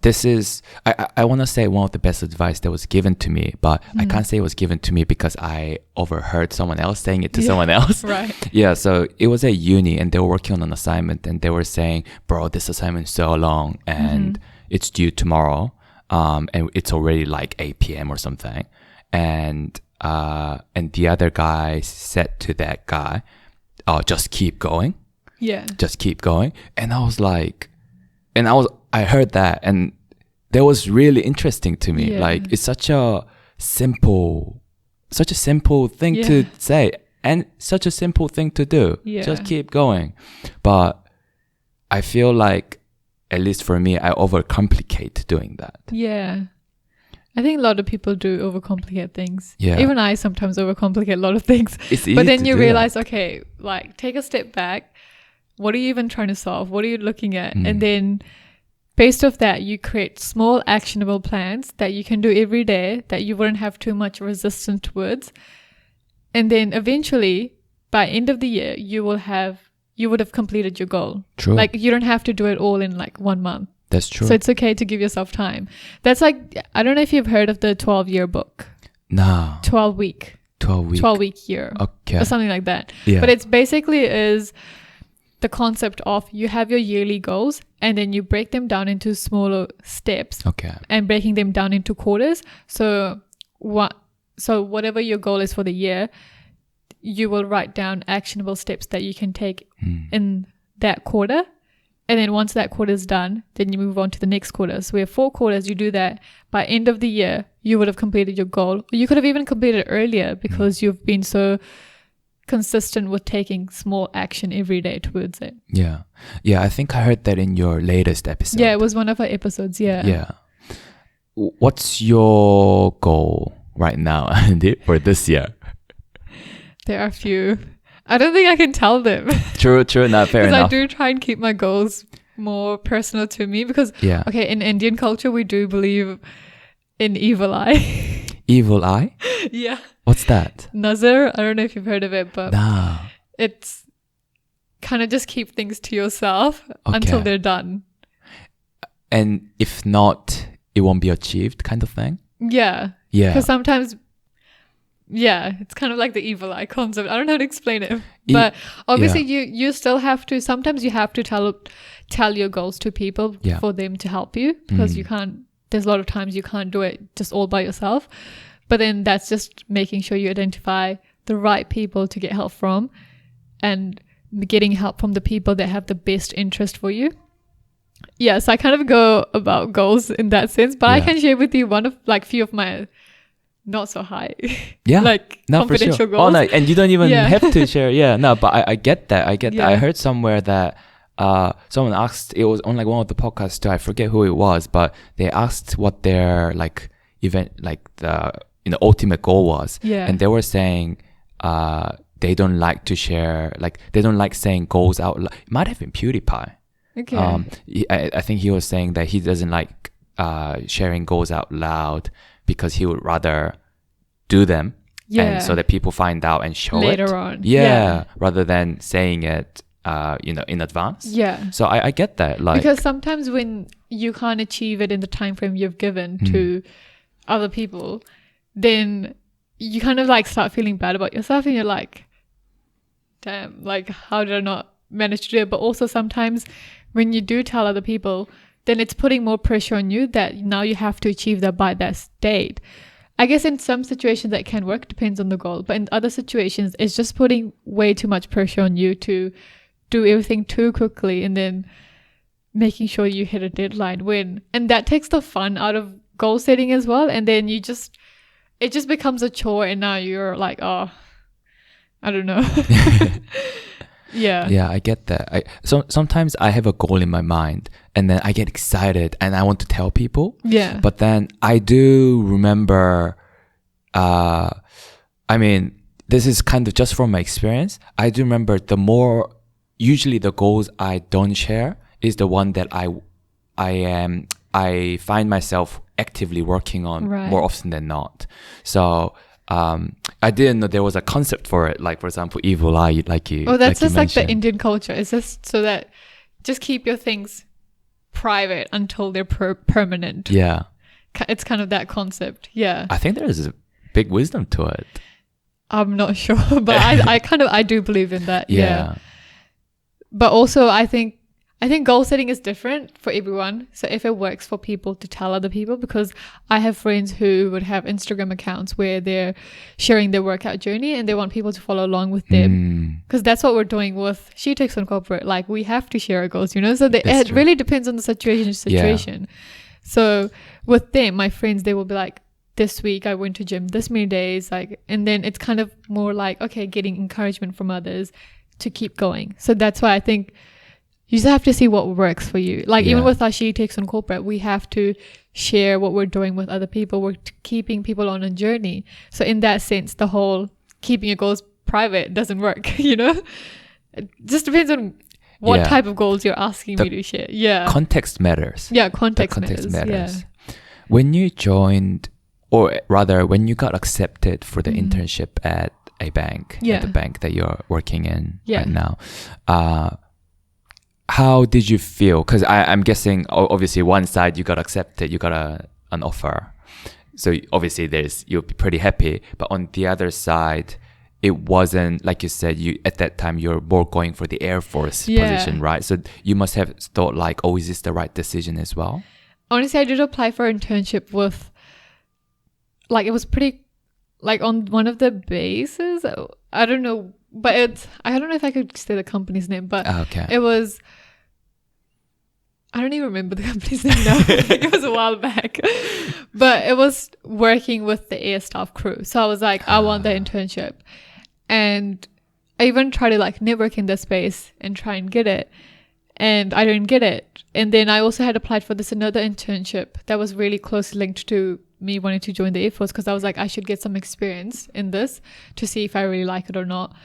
this is, I want to say one of the best advice that was given to me, but I can't say it was given to me because I overheard someone else saying it to someone else. Right. Yeah, so it was at uni and they were working on an assignment and they were saying, bro, this assignment is so long and it's due tomorrow. And it's already like 8 p.m. or something. And the other guy said to that guy, oh, just keep going. Yeah. Just keep going. And I was like, I heard that and that was really interesting to me. Yeah. Like it's such a simple thing to say and such a simple thing to do. Yeah. Just keep going. But I feel like, at least for me, I overcomplicate doing that. Yeah. I think a lot of people do overcomplicate things. Yeah. Even I sometimes overcomplicate a lot of things. It's easy but then to you do realize, that. okay, like take a step back. What are you even trying to solve? What are you looking at? And then based off that, you create small actionable plans that you can do every day that you wouldn't have too much resistance towards. And then eventually, by end of the year, you would have completed your goal. True. Like you don't have to do it all in like 1 month. That's true. So it's okay to give yourself time. That's like, I don't know if you've heard of the 12-year book. No. 12 week 12-week year. Okay. Or something like that. Yeah. But it's basically is the concept of you have your yearly goals and then you break them down into smaller steps. Okay. And breaking them down into quarters. So whatever your goal is for the year, you will write down actionable steps that you can take in that quarter. And then once that quarter is done, then you move on to the next quarter. So we have 4 quarters. You do that. By end of the year, you would have completed your goal. You could have even completed it earlier because you've been so consistent with taking small action every day towards it. Yeah. Yeah, I think I heard that in your latest episode. Yeah, it was one of our episodes. Yeah. Yeah. What's your goal right now, Andy, for this year? There are a few. I don't think I can tell them. True, not fair Because enough. I do try and keep my goals more personal to me because, okay, in Indian culture, we do believe in evil eye. Evil eye? Yeah. What's that? Nazar, I don't know if you've heard of it, but No. it's kind of just keep things to yourself until they're done. And if not, it won't be achieved kind of thing? Yeah. Yeah. Because sometimes, it's kind of like the evil eye concept. I don't know how to explain it. But obviously you still have to, sometimes you have to tell your goals to people for them to help you because you can't, there's a lot of times you can't do it just all by yourself. But then that's just making sure you identify the right people to get help from and getting help from the people that have the best interest for you. Yeah, so I kind of go about goals in that sense, but I can share with you one of like few of my not so high confidential goals. Oh no, and you don't even have to share. Yeah, no, but I get that. That. I heard somewhere that someone asked, it was on like one of the podcasts too, I forget who it was, but they asked what their like event, like the ultimate goal was. Yeah. And they were saying they don't like to share, like they don't like saying goals out loud. It might have been PewDiePie. Okay. I think he was saying that he doesn't like sharing goals out loud because he would rather do them and so that people find out and show later it on. Yeah, rather than saying it in advance. Yeah. So I get that, like, because sometimes when you can't achieve it in the time frame you've given to other people, then you kind of like start feeling bad about yourself and you're like, damn, like how did I not manage to do it? But also sometimes when you do tell other people, then it's putting more pressure on you that now you have to achieve that by that date. I guess in some situations that can work, depends on the goal. But in other situations, it's just putting way too much pressure on you to do everything too quickly and then making sure you hit a deadline and that takes the fun out of goal setting as well. And then it just becomes a chore and now you're like, oh, I don't know. Yeah, I get that. Sometimes I have a goal in my mind and then I get excited and I want to tell people. Yeah. But then I do remember, I mean, this is kind of just from my experience. I do remember usually the goals I don't share is the one that I find myself actively working on more often than not. So I didn't know there was a concept for it, like for example evil eye, like you. Oh, that's like just like the Indian culture. It's just so that just keep your things private until they're permanent. Yeah. It's kind of that concept. Yeah. I think there's a big wisdom to it. I'm not sure, but I do believe in that. Yeah. But also I think goal setting is different for everyone. So if it works for people to tell other people, because I have friends who would have Instagram accounts where they're sharing their workout journey and they want people to follow along with them. Because that's what we're doing with She Takes on Corporate. Like, we have to share our goals, you know? So it really depends on the situation. Yeah. So with them, my friends, they will be like, this week I went to gym this many days, like, and then it's kind of more like, okay, getting encouragement from others to keep going. So that's why I think you just have to see what works for you. Like, even with our She Takes on Corporate, we have to share what we're doing with other people. We're keeping people on a journey. So in that sense, the whole keeping your goals private doesn't work, you know? It just depends on what type of goals you're asking me to share. Yeah. Context matters. Yeah, context matters. Yeah. When you joined, or rather, when you got accepted for the internship at a bank, at the bank that you're working in right now, how did you feel? Because I'm guessing, obviously, one side you got accepted, you got an offer. So obviously, you'll be pretty happy. But on the other side, it wasn't, like you said, at that time, you're more going for the Air Force position, right? So you must have thought like, oh, is this the right decision as well? Honestly, I did apply for an internship with, like, it was pretty, like, on one of the bases. I don't know, but I don't know if I could say the company's name, but it was, I don't even remember the company's name now. It was a while back, but it was working with the air staff crew. So I was like, I want the internship. And I even tried to like network in the space and try and get it. And I didn't get it. And then I also had applied for this another internship that was really closely linked to me wanting to join the Air Force, because I was like, I should get some experience in this to see if I really like it or not.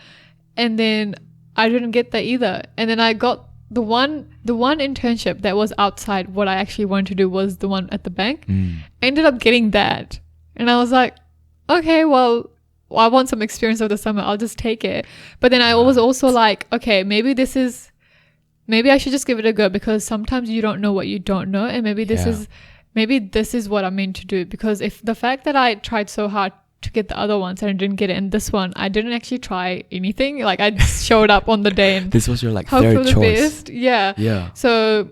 And then I didn't get that either. And then I got the one internship that was outside what I actually wanted to do, was the one at the bank. I ended up getting that. And I was like, okay, well, I want some experience over the summer. I'll just take it. But then I was also like, okay, maybe I should just give it a go, because sometimes you don't know what you don't know. And maybe this is what I'm meant to do. Because if the fact that I tried so hard to get the other ones and I didn't get it, and this one, I didn't actually try anything. Like, I just showed up on the day and this was your like third choice. Yeah. So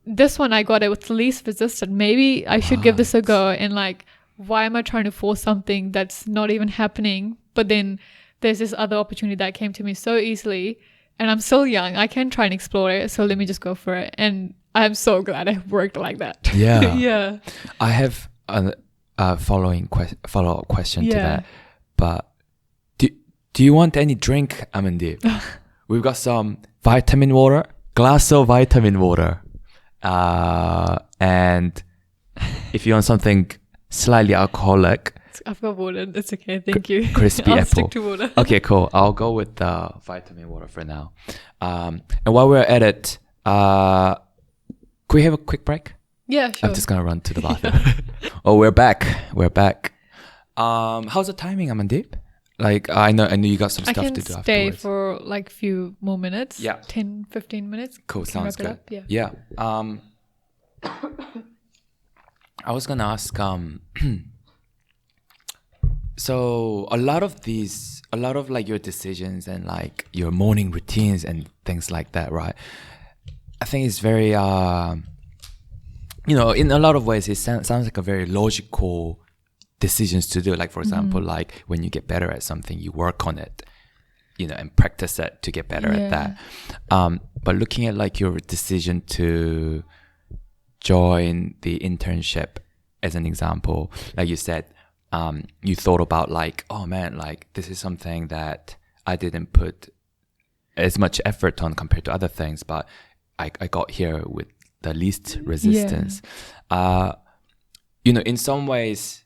this one I got it with the least resistance. Maybe I should give this a go. And like, why am I trying to force something that's not even happening? But then there's this other opportunity that came to me so easily, and I'm still young. I can try and explore it. So let me just go for it. And I'm so glad I worked like that. Yeah. Yeah. I have a follow-up question to that. But do you want any drink, Amandeep? We've got some vitamin water, glass of vitamin water. And if you want something slightly alcoholic, I've got water. It's okay. Thank you. Crispy I'll apple. stick to water. Okay, cool. I'll go with the vitamin water for now. And while we're at it, could we have a quick break? Yeah, sure. I'm just gonna run to the bathroom. Oh, we're back. How's the timing, Amandeep? Like, I know you got some stuff to do afterwards. I can stay for like a few more minutes. Yeah. 10, 15 minutes. Cool, sounds good. Yeah. I was gonna ask, so a lot of like your decisions and like your morning routines and things like that, right? I think it's very, in a lot of ways, it sounds like a very logical decisions to do. Like, for example, like when you get better at something, you work on it, and practice it to get better at that. But looking at like your decision to join the internship as an example, like you said, you thought about like, oh man, like this is something that I didn't put as much effort on compared to other things, but I got here with the least resistance. In some ways,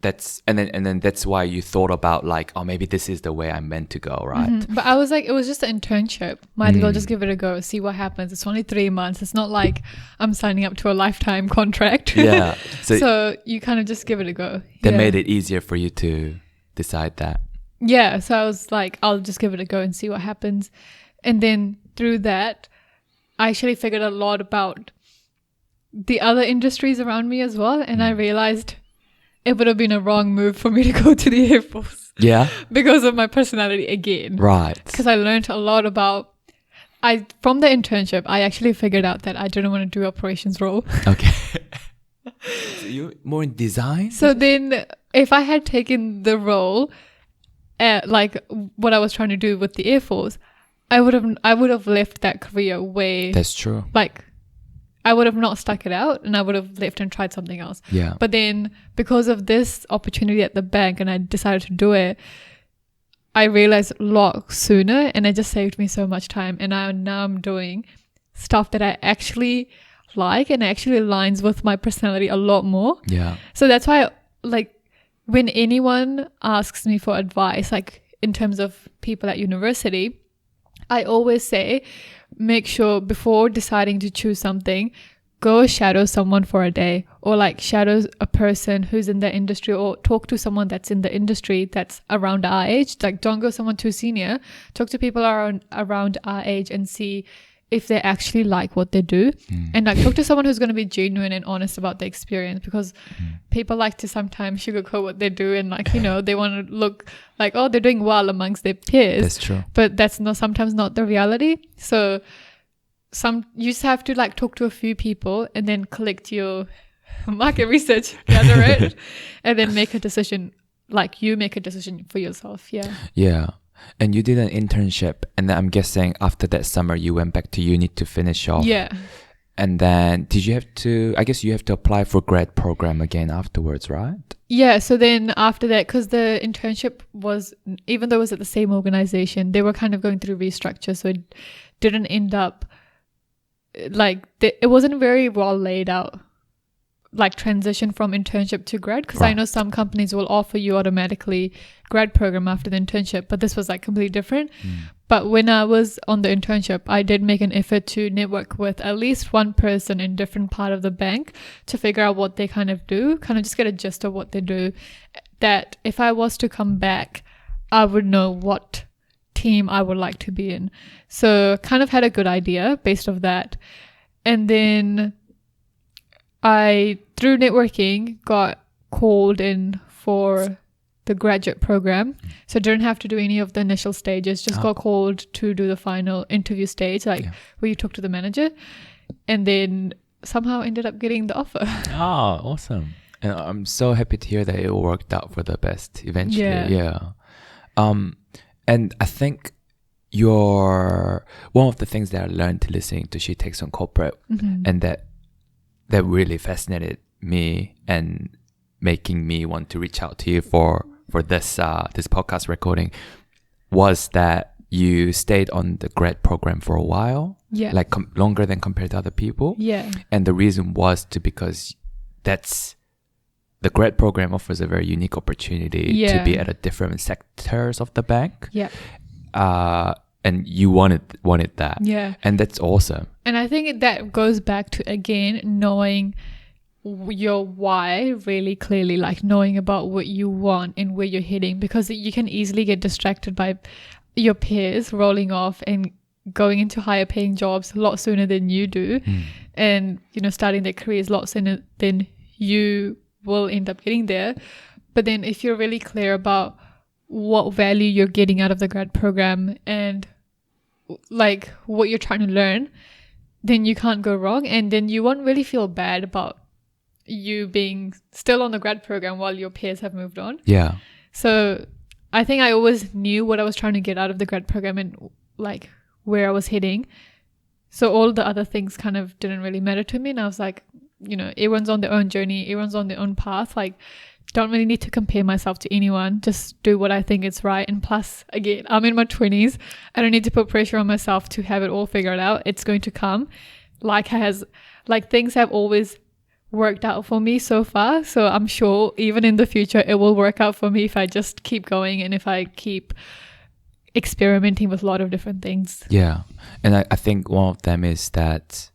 that's and then that's why you thought about like, oh, maybe this is the way I'm meant to go, right? But I was like, it was just an internship. Might as well just give it a go, see what happens. It's only 3 months. It's not like I'm signing up to a lifetime contract. Yeah. So you kind of just give it a go. That made it easier for you to decide that. Yeah. So I was like, I'll just give it a go and see what happens. And then through that, I actually figured a lot about the other industries around me as well. And I realized it would have been a wrong move for me to go to the Air Force. Yeah. Because of my personality again. Right. Because I learned a lot about, from the internship, I actually figured out that I didn't want to do operations role. Okay. So you're more in design? So then if I had taken the role, like what I was trying to do with the Air Force, I would have left that career way. That's true. Like, I would have not stuck it out and I would have left and tried something else. Yeah. But then because of this opportunity at the bank and I decided to do it, I realized a lot sooner and it just saved me so much time. And now I'm doing stuff that I actually like and actually aligns with my personality a lot more. Yeah. So that's why, like, when anyone asks me for advice, like in terms of people at university, I always say, make sure before deciding to choose something, go shadow someone for a day, or like shadow a person who's in the industry, or talk to someone that's in the industry that's around our age. Like, don't go someone too senior. Talk to people around our age and see if they actually like what they do. And like talk to someone who's going to be genuine and honest about the experience, because people like to sometimes sugarcoat what they do and like, you know, they want to look like, oh, they're doing well amongst their peers. That's true. But that's sometimes not the reality. So you just have to like talk to a few people and then collect your market research, gather it, and then make a decision. Like, you make a decision for yourself. Yeah. And you did an internship, and then I'm guessing after that summer you went back to uni to finish off. Yeah. And then did you have to, I guess you have to apply for grad program again afterwards, right? Yeah. So then after that, because the internship was, even though it was at the same organization, they were kind of going through restructure. So it didn't end up like, it wasn't very well laid out, like transition from internship to grad, because I know some companies will offer you automatically grad program after the internship, but this was like completely different. But when I was on the internship, I did make an effort to network with at least one person in different part of the bank to figure out what they kind of do, kind of just get a gist of what they do, that if I was to come back, I would know what team I would like to be in. So kind of had a good idea based off that. And then I, through networking, got called in for the graduate program. So didn't have to do any of the initial stages, just got called to do the final interview stage, like where you talk to the manager, and then somehow ended up getting the offer. Oh, awesome. And I'm so happy to hear that it all worked out for the best eventually. Yeah. And I think one of the things that I learned listening to She Takes on Corporate, and that really fascinated me and making me want to reach out to you for this podcast recording, was that you stayed on the grad program for a while, like longer than compared to other people. And the reason was because that's the grad program offers a very unique opportunity to be at a different sectors of the bank. And you wanted that. And that's awesome. And I think that goes back to, again, knowing your why really clearly, like knowing about what you want and where you're heading, because you can easily get distracted by your peers rolling off and going into higher paying jobs a lot sooner than you do, and, you know, starting their careers a lot sooner than you will end up getting there. But then if you're really clear about what value you're getting out of the grad program and like what you're trying to learn, then you can't go wrong. And then you won't really feel bad about you being still on the grad program while your peers have moved on. So I think I always knew what I was trying to get out of the grad program and like where I was heading. So all the other things kind of didn't really matter to me. And I was like, you know, everyone's on their own journey, everyone's on their own path. Like, don't really need to compare myself to anyone. Just do what I think is right. And plus, again, I'm in my 20s. I don't need to put pressure on myself to have it all figured out. It's going to come. Things have always worked out for me so far. So I'm sure even in the future, it will work out for me if I just keep going and if I keep experimenting with a lot of different things. Yeah. And I think one of them is that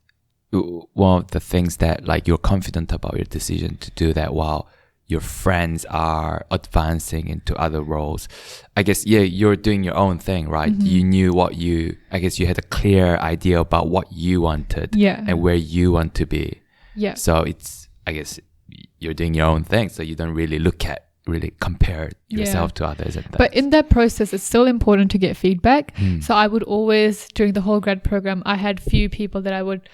one of the things that like you're confident about your decision to do that while your friends are advancing into other roles, I guess, yeah, you're doing your own thing, right? You knew I guess you had a clear idea about what you wanted and where you want to be. Yeah. So I guess you're doing your own thing. So you don't really compare yourself to others. But in that process, it's still important to get feedback. So I would always, during the whole grad program, I had few people that I would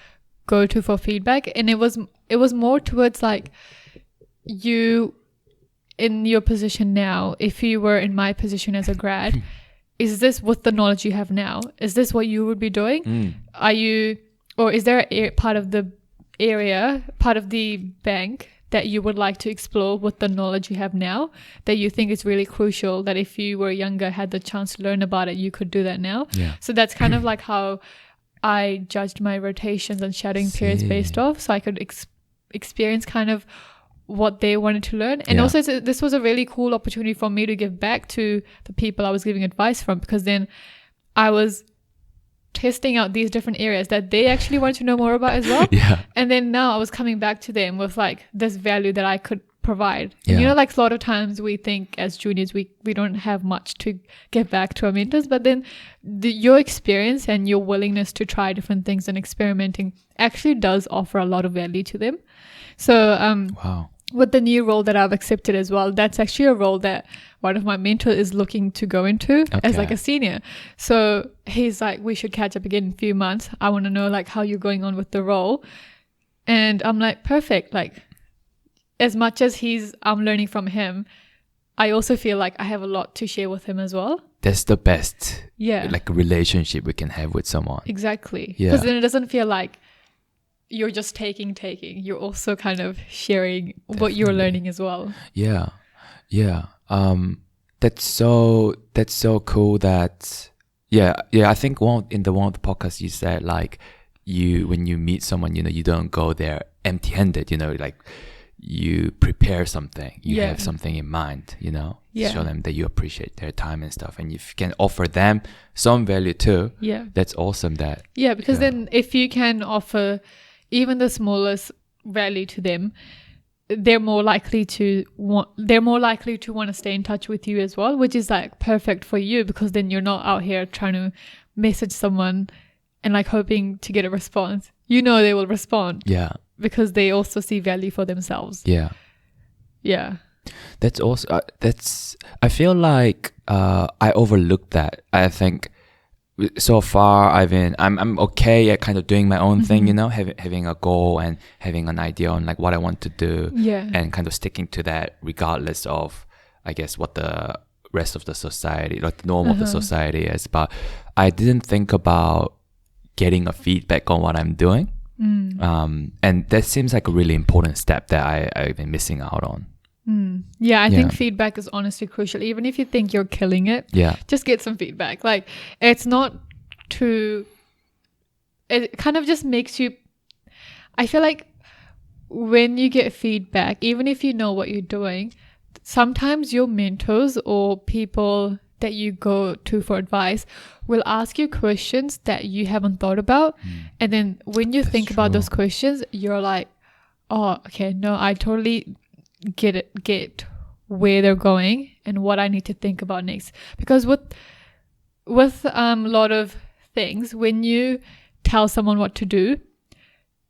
go to for feedback. And it was more towards like, you in your position now, if you were in my position as a grad, is this with the knowledge you have now? Is this what you would be doing? Are you, or is there a part of the bank that you would like to explore with the knowledge you have now, that you think is really crucial, that if you were younger, had the chance to learn about it, you could do that now? So that's kind of like how I judged my rotations and shadowing periods based off, so I could experience kind of what they wanted to learn. And also this was a really cool opportunity for me to give back to the people I was giving advice from, because then I was testing out these different areas that they actually wanted to know more about as well. And then now I was coming back to them with like this value that I could provide. And you know, like a lot of times we think as juniors we don't have much to give back to our mentors, but then your experience and your willingness to try different things and experimenting actually does offer a lot of value to them. So with the new role that I've accepted as well, that's actually a role that one of my mentors is looking to go into as like a senior. So he's like, we should catch up again in a few months. I want to know like how you're going on with the role. And I'm like, perfect. Like, as much as I'm learning from him, I also feel like I have a lot to share with him as well. That's the best like relationship we can have with someone. Exactly. Because then it doesn't feel like you're just taking. You're also kind of sharing what you're learning as well. That's so cool that I think one of the podcasts you said, like, when you meet someone, you know, you don't go there empty-handed, you know, like you prepare something, you have something in mind, you know, show them that you appreciate their time and stuff, and if you can offer them some value too, that's awesome. Because then if you can offer even the smallest value to them, they're more likely to want to stay in touch with you as well, which is like perfect for you, because then you're not out here trying to message someone and like hoping to get a response. You know they will respond. Because they also see value for themselves. That's also I feel like I overlooked that. I think so far I'm okay at kind of doing my own thing, you know, having a goal and having an idea on like what I want to do, and kind of sticking to that regardless of, I guess, what the rest of the society, like the norm of the society is. But I didn't think about getting a feedback on what I'm doing. And that seems like a really important step that I've been missing out on. I think feedback is honestly crucial. Even if you think you're killing it, just get some feedback. Like, it's not too, it kind of just makes you, I feel like when you get feedback, even if you know what you're doing, sometimes your mentors or people that you go to for advice will ask you questions that you haven't thought about. And then when you think about those questions, you're like, oh, okay, no, I totally get where they're going and what I need to think about next. Because with a lot of things, when you tell someone what to do,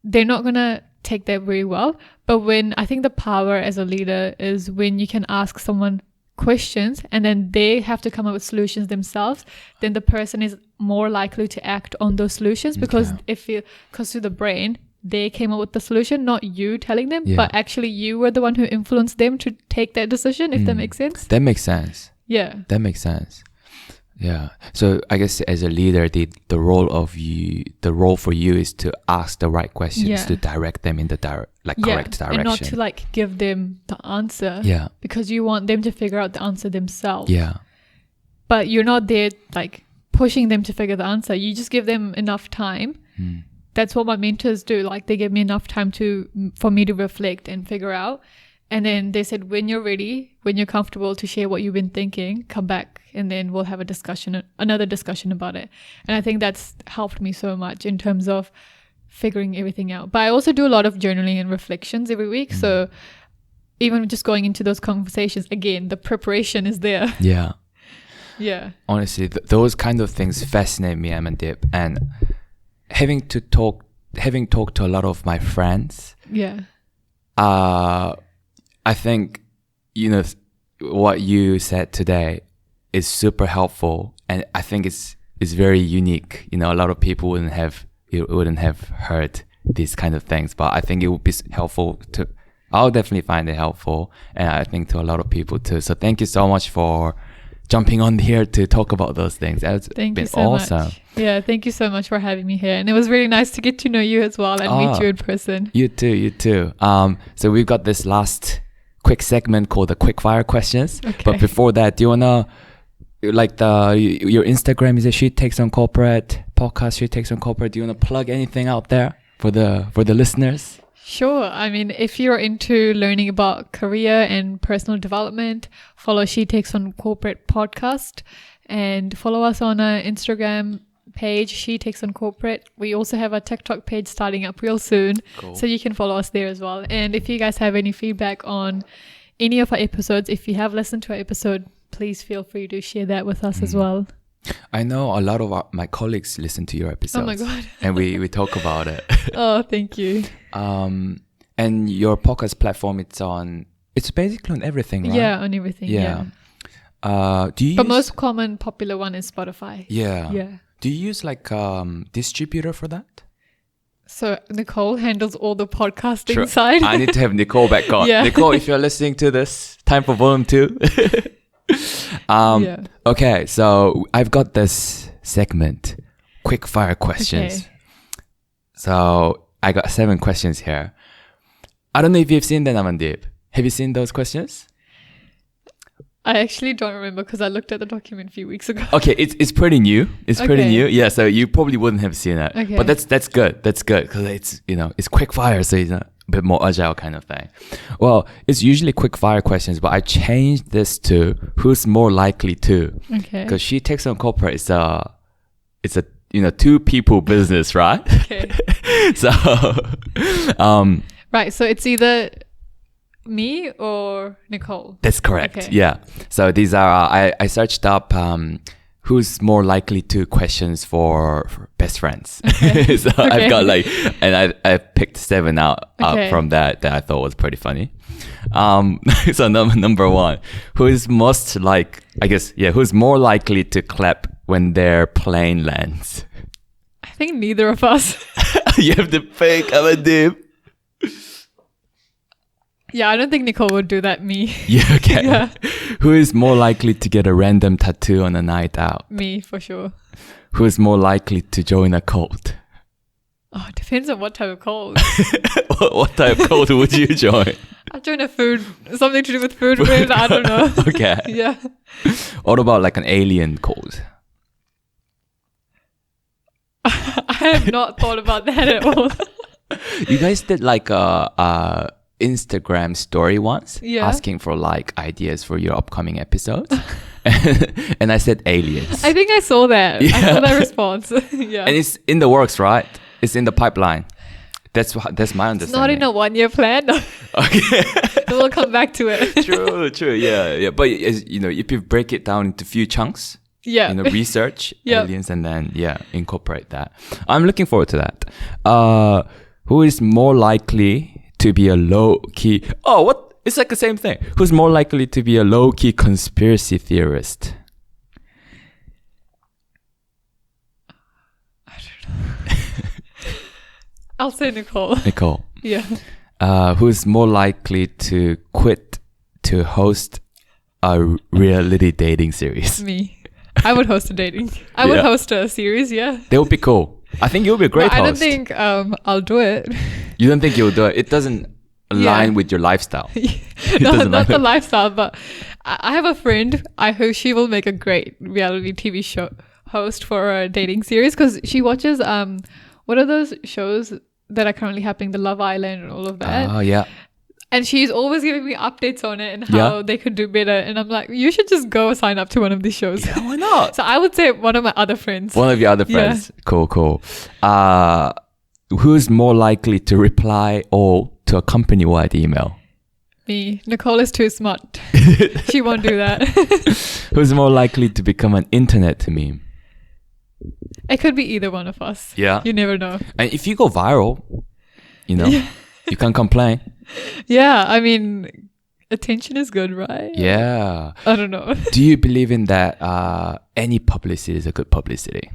they're not going to take that very well. But when I think the power as a leader is when you can ask someone questions and then they have to come up with solutions themselves, then the person is more likely to act on those solutions, because because to the brain, they came up with the solution, not you telling them, but actually you were the one who influenced them to take that decision, if that makes sense. That makes sense. That makes sense. So I guess as a leader, the role for you is to ask the right questions, to direct them in the correct direction, and not to like give them the answer, because you want them to figure out the answer themselves. But you're not there like pushing them to figure the answer. You just give them enough time. That's what my mentors do. Like, they give me enough time for me to reflect and figure out. And then they said, when you're ready, when you're comfortable to share what you've been thinking, come back and then we'll have another discussion about it. And I think that's helped me so much in terms of figuring everything out. But I also do a lot of journaling and reflections every week. So even just going into those conversations, again, the preparation is there. Yeah. Yeah. Honestly, those kind of things fascinate me, Amandeep. And having talked to a lot of my friends, Yeah. I think, what you said today is super helpful, and I think it's very unique. A lot of people wouldn't have heard these kind of things, but I think it would be helpful to. I'll definitely find it helpful, and I think to a lot of people too. So thank you so much for jumping on here to talk about those things. That's Thank been you so awesome. much. Yeah, thank you so much for having me here, and it was really nice to get to know you as well and meet you in person. You too. So we've got this last quick segment called the quickfire questions. Okay. But before that, do you wanna your Instagram is She Takes on Corporate podcast? She Takes on Corporate. Do you wanna plug anything out there for the listeners? Sure. I mean, if you're into learning about career and personal development, follow She Takes on Corporate podcast and follow us on our Instagram page, She Takes on Corporate. We also have a TikTok page starting up real soon. Cool. So you can follow us there as well. And if you guys have any feedback on any of our episodes, if you have listened to our episode, please feel free to share that with us as well. I know a lot of my colleagues listen to your episodes. Oh my God. And we talk about it. Oh, thank you. And your podcast platform, it's basically on everything, right? Yeah, on everything. Yeah. Do you The most common popular one is Spotify. Yeah. Yeah. Do you use distributor for that? So Nicole handles all the podcasting Sure. side. I need to have Nicole back on. Yeah. Nicole, if you're listening to this, time for volume 2. Yeah. Okay, so I've got this segment, quick fire questions. Okay. So I got 7 questions here. I don't know if you've seen them, Amandeep. Have you seen those questions? I actually don't remember because I looked at the document a few weeks ago. Okay, it's pretty new. It's pretty Okay. new. Yeah, so you probably wouldn't have seen it. Okay. But that's good. That's good because it's quick fire, so it's a bit more agile kind of thing. Well, it's usually quick fire questions, but I changed this to who's more likely to. Okay. Because She Takes on Corporate it's a 2 people business, right? Okay. So Right. So it's either me or Nicole. that's correct. Okay. Yeah. So these are I searched up who's more likely to questions for best friends. Okay. So Okay. I've got and I picked 7 out Okay. from that I thought was pretty funny. So number 1, who's who's more likely to clap when their plane lands? I think neither of us. You have to pick Amandeep. Yeah, I don't think Nicole would do that. Me. Yeah, okay. Yeah. Who is more likely to get a random tattoo on a night out? Me, for sure. Who is more likely to join a cult? Oh, it depends on what type of cold. What type of cult would you join? I'll join something to do with food. Related, I don't know. Okay. Yeah. What about an alien cult? I have not thought about that at all. You guys did a Instagram story once Yeah. asking for ideas for your upcoming episodes. And I said aliens. I think I saw that. I Yeah. saw that response. Yeah. And it's in the works, right? It's in the pipeline. That's my It's understanding. not in a 1-year plan. Okay. We'll come back to it. True. Yeah. But if you break it down into few chunks, Yeah. research Yep. aliens and then incorporate that. I'm looking forward to that. Who is more likely to be a low-key... Oh, what? It's the same thing. Who's more likely to be a low-key conspiracy theorist? I'll say Nicole. Nicole. Yeah. Who's more likely to quit to host a reality dating series? Me. I would host a dating. I would Yeah. host a series, yeah. That would be cool. I think you'll be a great But I don't host. think I'll do it. You don't think you'll do it? It doesn't align Yeah. with your lifestyle. No, doesn't not the matter. lifestyle, but I have a friend who she will make a great reality TV show host for a dating series because she watches what are those shows that are currently happening, the Love Island and all of that. Oh, yeah. And she's always giving me updates on it and how Yeah. they could do better. And I'm like, you should just go sign up to one of these shows. Yeah, why not? So I would say one of my other friends. One of your other Yeah. friends. Cool. Who's more likely to reply all to a company-wide email? Me. Nicole is too smart. She won't do that. Who's more likely to become an internet meme? It could be either one of us. Yeah. You never know. And if you go viral, you know, you can't complain. Yeah, I mean, attention is good, right? Yeah. I don't know. Do you believe in that any publicity is a good publicity?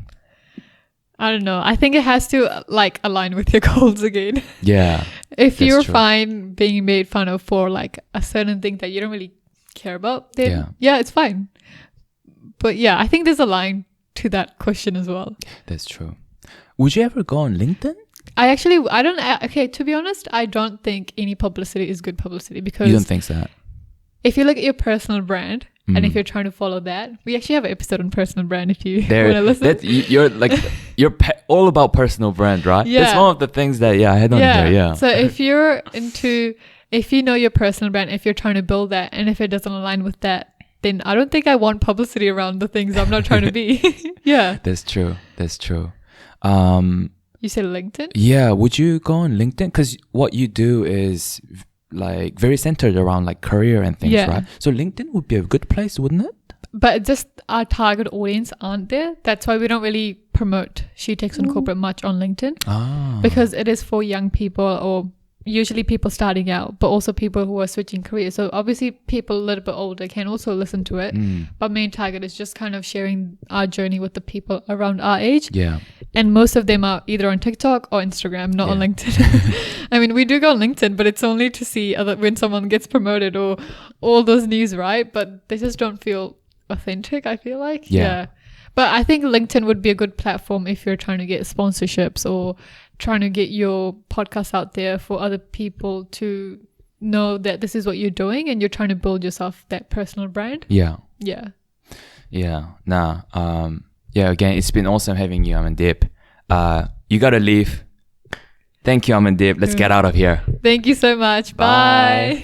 I don't know. I think it has to like align with your goals again. Yeah. If you're true. fine being made fun of for like a certain thing that you don't really care about, then yeah, it's fine. But yeah, I think there's a line to that question as well. That's true. Would you ever go on LinkedIn? Okay, to be honest, I don't think any publicity is good publicity because You don't think so? if you look at your personal brand and if you're trying to follow that, we actually have an episode on personal brand if you want to listen. You're like, all about personal brand, right? Yeah. That's one of the things that, I had on here, yeah. So if you know your personal brand, if you're trying to build that and if it doesn't align with that, then I don't think I want publicity around the things I'm not trying to be. Yeah. That's true. You said LinkedIn? Yeah, would you go on LinkedIn? Because what you do is like very centered around like career and things, right? So LinkedIn would be a good place, wouldn't it? But just our target audience aren't there. That's why we don't really promote She Takes on Corporate much on LinkedIn. Because it is for young people or usually people starting out, but also people who are switching careers. So obviously people a little bit older can also listen to it. But main target is just kind of sharing our journey with the people around our age. Yeah. And most of them are either on TikTok or Instagram, not on LinkedIn. I mean, we do go on LinkedIn, but it's only to see when someone gets promoted or all those news, right? But they just don't feel authentic, I feel like. Yeah. But I think LinkedIn would be a good platform if you're trying to get sponsorships or trying to get your podcast out there for other people to know that this is what you're doing and you're trying to build yourself that personal brand. Yeah. Again, it's been awesome having you, Amandeep. You gotta leave. Thank you, Amandeep. Let's get out of here. Thank you so much. Bye.